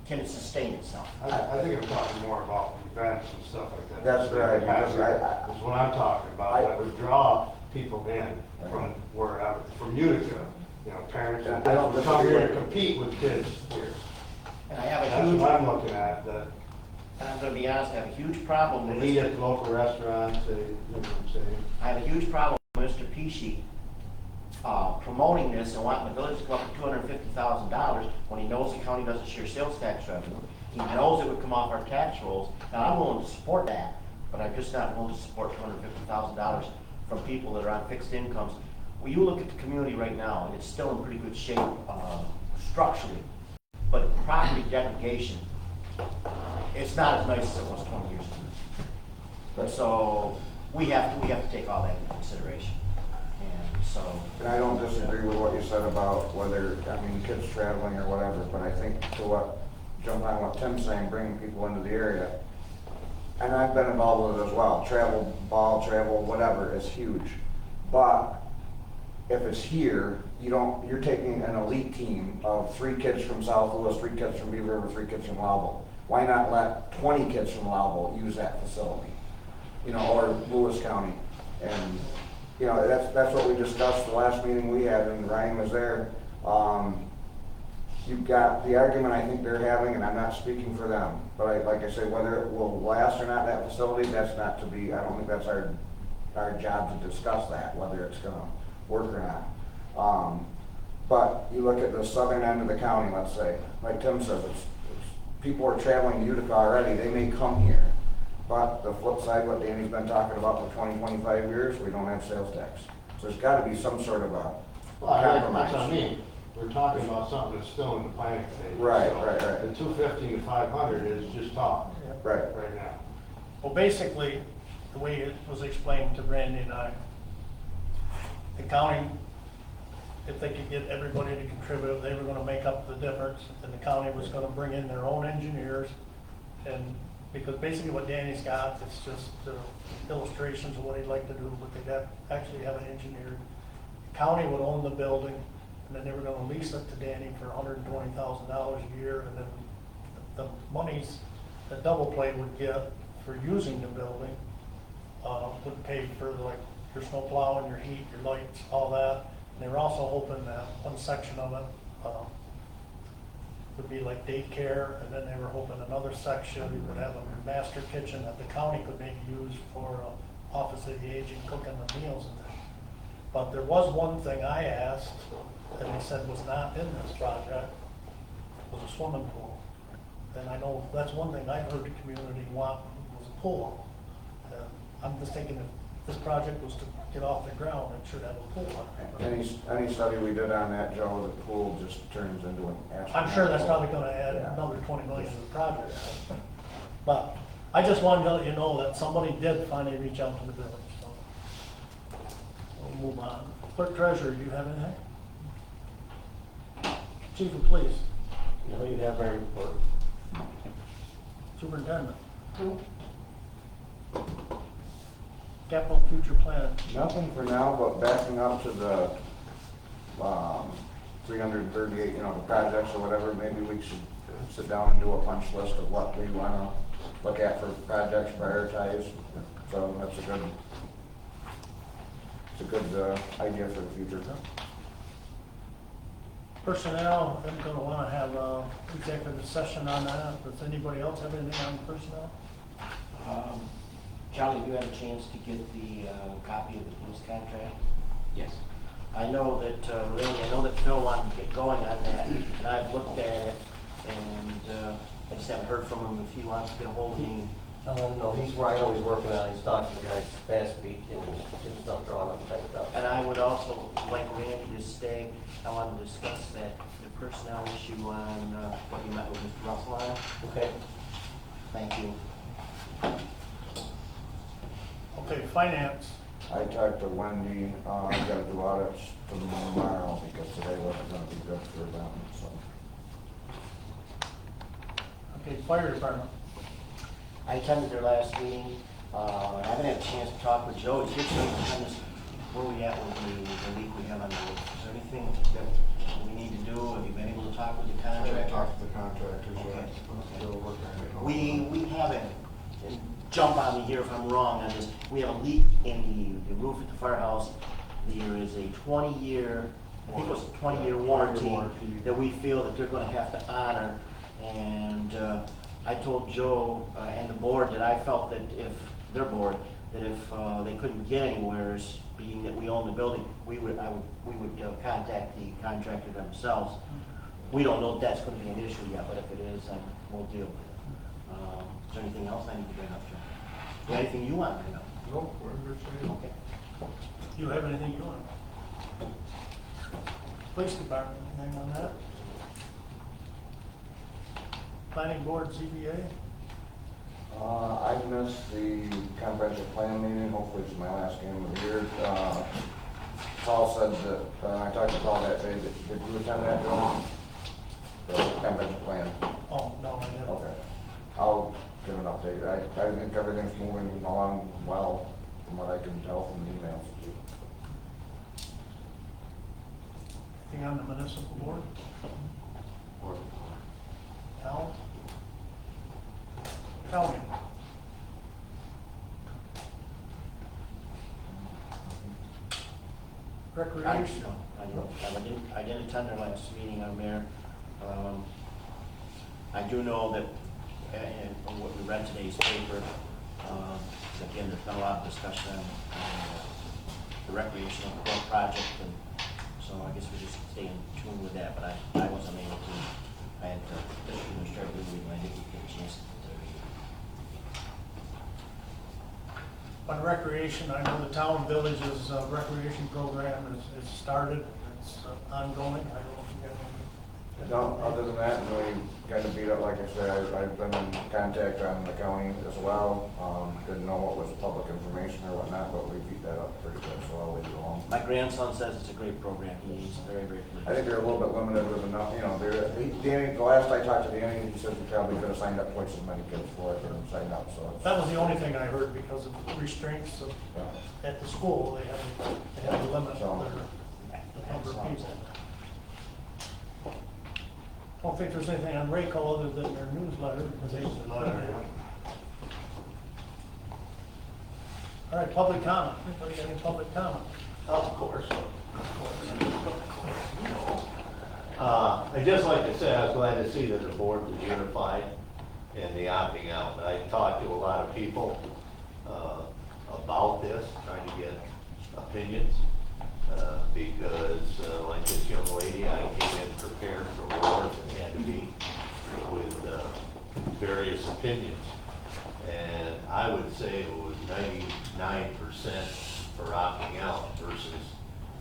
Speaker 7: can it sustain itself?
Speaker 9: I think I'm talking more about events and stuff like that.
Speaker 5: That's right, because
Speaker 9: That's what I'm talking about, that would draw people in from wherever, from Utica, parents
Speaker 5: Yeah,
Speaker 9: and
Speaker 5: I don't
Speaker 9: kids would come here
Speaker 5: disagree.
Speaker 9: and compete with kids here.
Speaker 7: And I have a
Speaker 9: That's
Speaker 7: huge,
Speaker 9: what I'm looking at, that
Speaker 7: and I'm going to be honest, I have a huge problem with
Speaker 9: they eat
Speaker 7: Mr.
Speaker 9: at local restaurants, you know what I'm saying?
Speaker 7: I have a huge problem with Mr. Pesci promoting this and wanting the village to come up with $250,000 when he knows the county doesn't share sales tax revenue. He knows it would come off our tax rolls. Now, I'm willing to support that, but I'm just not willing to support $250,000 from people that are on fixed incomes. Well, you look at the community right now, and it's still in pretty good shape structurally, but property degradation, it's not as nice as it was 20 years ago. But so we have to take all that into consideration. And so,
Speaker 5: And I don't disagree with what you said about whether, kids traveling or whatever, but I think to jump on what Tim's saying, bringing people into the area, and I've been involved with it as well, travel, whatever, is huge. But if it's here, you're taking an elite team of 3 kids from South Louis, 3 kids from Beaver River, 3 kids from Lowville. Why not let 20 kids from Lowville use that facility? Or Lewis County. And, that's what we discussed the last meeting we had, and Ryan was there. You've got the argument I think they're having, and I'm not speaking for them, but like I say, whether it will last or not, that facility, that's not to be, I don't think that's our job to discuss that, whether it's gonna work or not. But you look at the southern end of the county, let's say, like Tim says, people are traveling to Utica already, they may come here. But the flip side, what Danny's been talking about for 20, 25 years, we don't have sales tax. So there's gotta be some sort of a compromise.
Speaker 9: That's what I mean. We're talking about something that's still in the planning phase.
Speaker 5: Right,
Speaker 9: So
Speaker 5: right, right.
Speaker 9: The 250 to 500 is just talk
Speaker 5: Right.
Speaker 9: right now.
Speaker 2: well, basically, the way it was explained to Brandy and I, the county, if they could get everybody to contribute, they were gonna make up the difference, and the county was gonna bring in their own engineers, and because basically what Danny's got, it's just illustrations of what he'd like to do, but they'd actually have an engineer. The county would own the building, and then they were gonna lease it to Danny for $120,000 a year, and then the monies that Double Play would get for using the building would pay for like your snow plowing, your heat, your lights, all that. And they were also hoping that one section of it, would be like daycare, and then they were hoping another section would have a master kitchen that the county could maybe use for Office of the Aging, cooking the meals in there. But there was one thing I asked, and they said was not in this project, was a swimming pool. And I know that's one thing I heard the community want, was a pool. And I'm just thinking if this project was to get off the ground, it should have a pool.
Speaker 5: Any study we did on that, Joe, the pool just turns into an astronaut.
Speaker 2: I'm sure that's probably gonna add
Speaker 5: Yeah.
Speaker 2: another 20 million to the project. But I just wanted to let you know that somebody did finally reach out to the village, so. We'll move on. Clerk Treasurer, do you have anything? Chief of Police,
Speaker 7: No, you have my report.
Speaker 2: Superintendent. Capital Future Plan.
Speaker 5: Nothing for now, but backing up to the 338, the projects or whatever, maybe we should sit down and do a punch list of what we want to look at for projects, prioritize. So that's a good idea for the future.
Speaker 2: Personnel, I'm gonna wanna have a executive session on that. Does anybody else have anything on personnel?
Speaker 7: Charlie, you had a chance to get the copy of the police contract?
Speaker 11: Yes.
Speaker 7: I know that, Randy, I know that Phil wanted to get going on that, and I've looked at it, and I just haven't heard from him if he wants to get a hold of me.
Speaker 12: No, he's right, I know he's working on it, he's talking to the guys fast week, and getting stuff drawn up and typed up.
Speaker 7: And I would also like Randy to stay, I want to discuss that, the personnel issue on what you met with Mr. Russell on.
Speaker 12: Okay.
Speaker 7: Thank you.
Speaker 2: Okay, finance.
Speaker 5: I talked to Wendy, I gotta do audits tomorrow because today wasn't gonna be good for them, so.
Speaker 2: Okay, fire department.
Speaker 7: I attended their last meeting, I haven't had a chance to talk with Joe, he's here to tell us where we at with the leak we have on the roof. Is there anything that we need to do? Have you been able to talk with the contractor?
Speaker 5: Talked to the contractors,
Speaker 7: Okay.
Speaker 5: Still working on it.
Speaker 7: We haven't, and jump on me here if I'm wrong on this, we have a leak in the roof at the firehouse. There is a 20-year, I think it was a 20-year warranty that we feel that they're gonna have to honor. And I told Joe and the board that I felt that if, their board, that if they couldn't get anywhere, being that we own the building, we would contact the contractor themselves. We don't know if that's gonna be an issue yet, but if it is, then we'll deal with it. Is there anything else I need to bring up, Joe? Is there anything you want to bring up?
Speaker 5: Nope, we're in good shape.
Speaker 7: Okay.
Speaker 2: You have anything you want? Police department, anything on that? Planning board, ZBA?
Speaker 5: I missed the comprehensive plan meeting, hopefully it's my last game of the year. Paul said that, I talked to Paul that day, did you attend that, Joe? The comprehensive plan?
Speaker 2: Oh, no, I didn't.
Speaker 5: Okay. I'll give an update. I think everything's moving along well, from what I can tell from the emails.
Speaker 2: Anything on the municipal board? Al? County? Recreation?
Speaker 7: I didn't attend their last meeting, Mayor. I do know that, and what we read today's paper, again, there's been a lot of discussion on the recreational court project, and so I guess we just stay in tune with that, but I wasn't able to. I had to, start with you, and I didn't get a chance to.
Speaker 2: On recreation, I know the town village's recreation program is started, it's ongoing, I don't know if you have any.
Speaker 5: No, other than that, we kind of beat up, like I said, I've been in contact on the county as well. Didn't know what was public information or whatnot, but we beat that up pretty good, so I'll leave it alone.
Speaker 7: My grandson says it's a great program. He's very, very pleased.
Speaker 5: I think they're a little bit limited with enough, the last I talked to Danny, he said we probably could have signed up twice as many kids for it or signed up, so.
Speaker 2: That was the only thing I heard because of restraints of, at the school, they had to limit the number of people. I don't think there's anything on Rayco other than their newsletter. All right, public comment. Anybody got any public comment?
Speaker 1: Of course. I'd just like to say I was glad to see that the board was unified in the opting out. I talked to a lot of people about this, trying to get opinions, because like this young lady, I came in prepared for wars and had to be with various opinions. And I would say it was 99% for opting out versus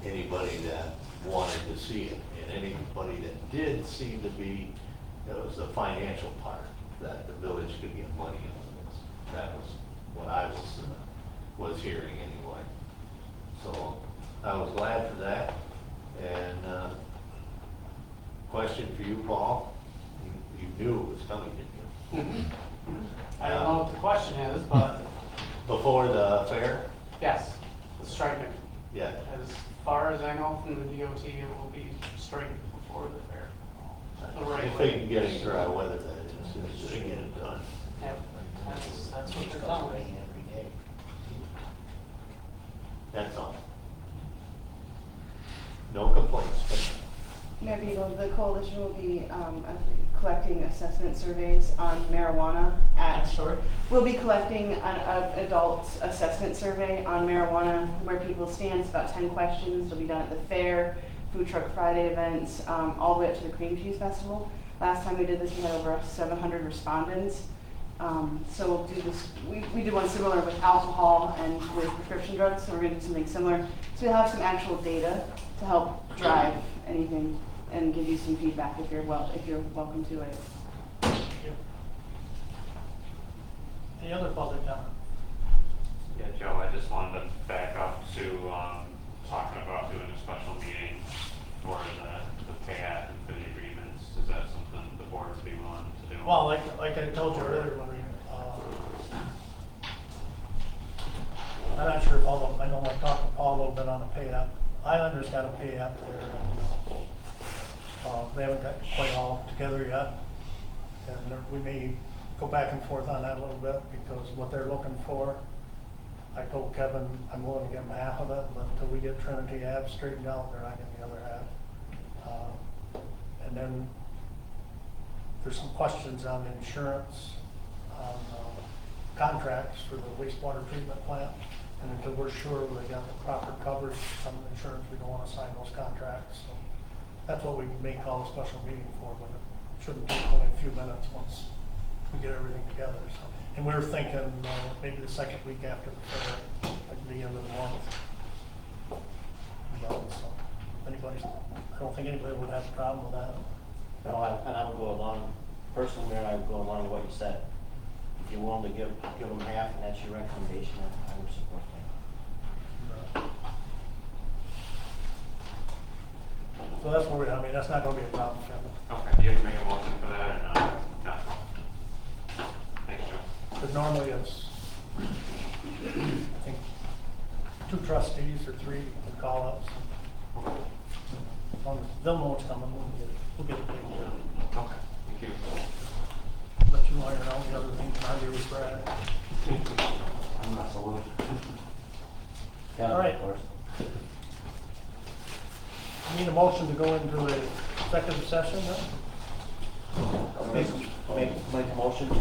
Speaker 1: anybody that wanted to see it. And anybody that did seem to be, it was the financial part, that the village could get money on this. That was what I was hearing anyway. So I was glad for that. And question for you, Paul. You knew it was coming, didn't you?
Speaker 10: I don't know what the question is, but
Speaker 1: Before the fair?
Speaker 10: yes, the striping.
Speaker 1: Yeah.
Speaker 10: As far as I know from the DOT, it will be straightened before the fair. The right
Speaker 1: If
Speaker 10: way.
Speaker 1: they can get any dry weather, that is, as soon as they get it done.
Speaker 10: Yep, that's what they're telling me.
Speaker 7: Every day.
Speaker 1: That's all. No complaints.
Speaker 4: Mayor Beagle, the coalition will be collecting assessment surveys on marijuana at.
Speaker 10: Sorry?
Speaker 4: We'll be collecting an adult assessment survey on marijuana, where people stand. It's about 10 questions. It'll be done at the fair, Food Truck Friday events, all the way up to the Cream Cheese Festival. Last time we did this, we had over 700 respondents. So we'll do this, we did one similar with alcohol and with prescription drugs, so we're gonna do something similar. So we'll have some actual data to help drive anything and give you some feedback if you're welcome to it.
Speaker 2: Any other public comment?
Speaker 6: Yeah, Joe, I just wanted to back up to, talking about doing a special meeting for the pay-app and for the agreements. Is that something the board would be willing to do?
Speaker 2: Well, like I told you earlier, when I'm not sure if I know I talked to Paul a little bit on the pay app. Islander's got a pay app there. They haven't got quite all together yet. And we may go back and forth on that a little bit because what they're looking for, I told Kevin I'm willing to give them half of it, but until we get Trinity Ave straightened out, they're not getting the other half. And then there's some questions on insurance, on contracts for the wastewater treatment plant. And until we're sure they got the proper coverage, some insurance, we don't want to sign those contracts. So that's what we may call a special meeting for, but it shouldn't take only a few minutes once we get everything together. So, and we were thinking maybe the second week after the fair, like the end of the month. So I don't think anybody would have a problem with that.
Speaker 7: No, and I would go along, personally, Mayor, I would go along with what you said. If you're willing to give them half, and that's your recommendation, I would support that.
Speaker 2: So that's where I mean, that's not going to be a problem, Kevin.
Speaker 6: Okay, do you have to make a motion for that or not? No. Thanks, Joe.
Speaker 2: But normally it's, I think, 2 trustees or 3 can call up. So as long as they'll know what's coming, we'll get it taken care of.
Speaker 6: Okay, thank you.
Speaker 2: Let you iron out the other things, argue with Brad.
Speaker 11: I'm not so worried.
Speaker 2: All right.
Speaker 11: Of course.
Speaker 2: Need a motion to go into a executive session then?
Speaker 7: Make a motion to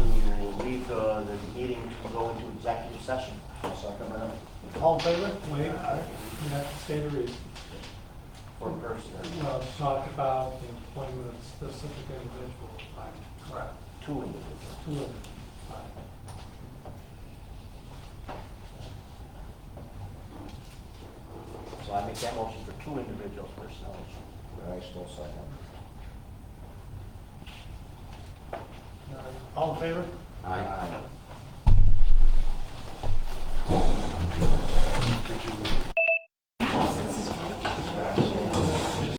Speaker 7: leave the meeting to go into executive session.
Speaker 5: Second that.
Speaker 2: All in favor?
Speaker 3: Wait, you have to state a reason.
Speaker 7: For person.
Speaker 3: Talk about the employment of specific individuals.
Speaker 2: Correct.
Speaker 7: 2 individuals.
Speaker 3: 2 of them.
Speaker 7: So I make that motion for 2 individuals personnel.
Speaker 5: I still second.
Speaker 2: All in favor?
Speaker 11: Aye.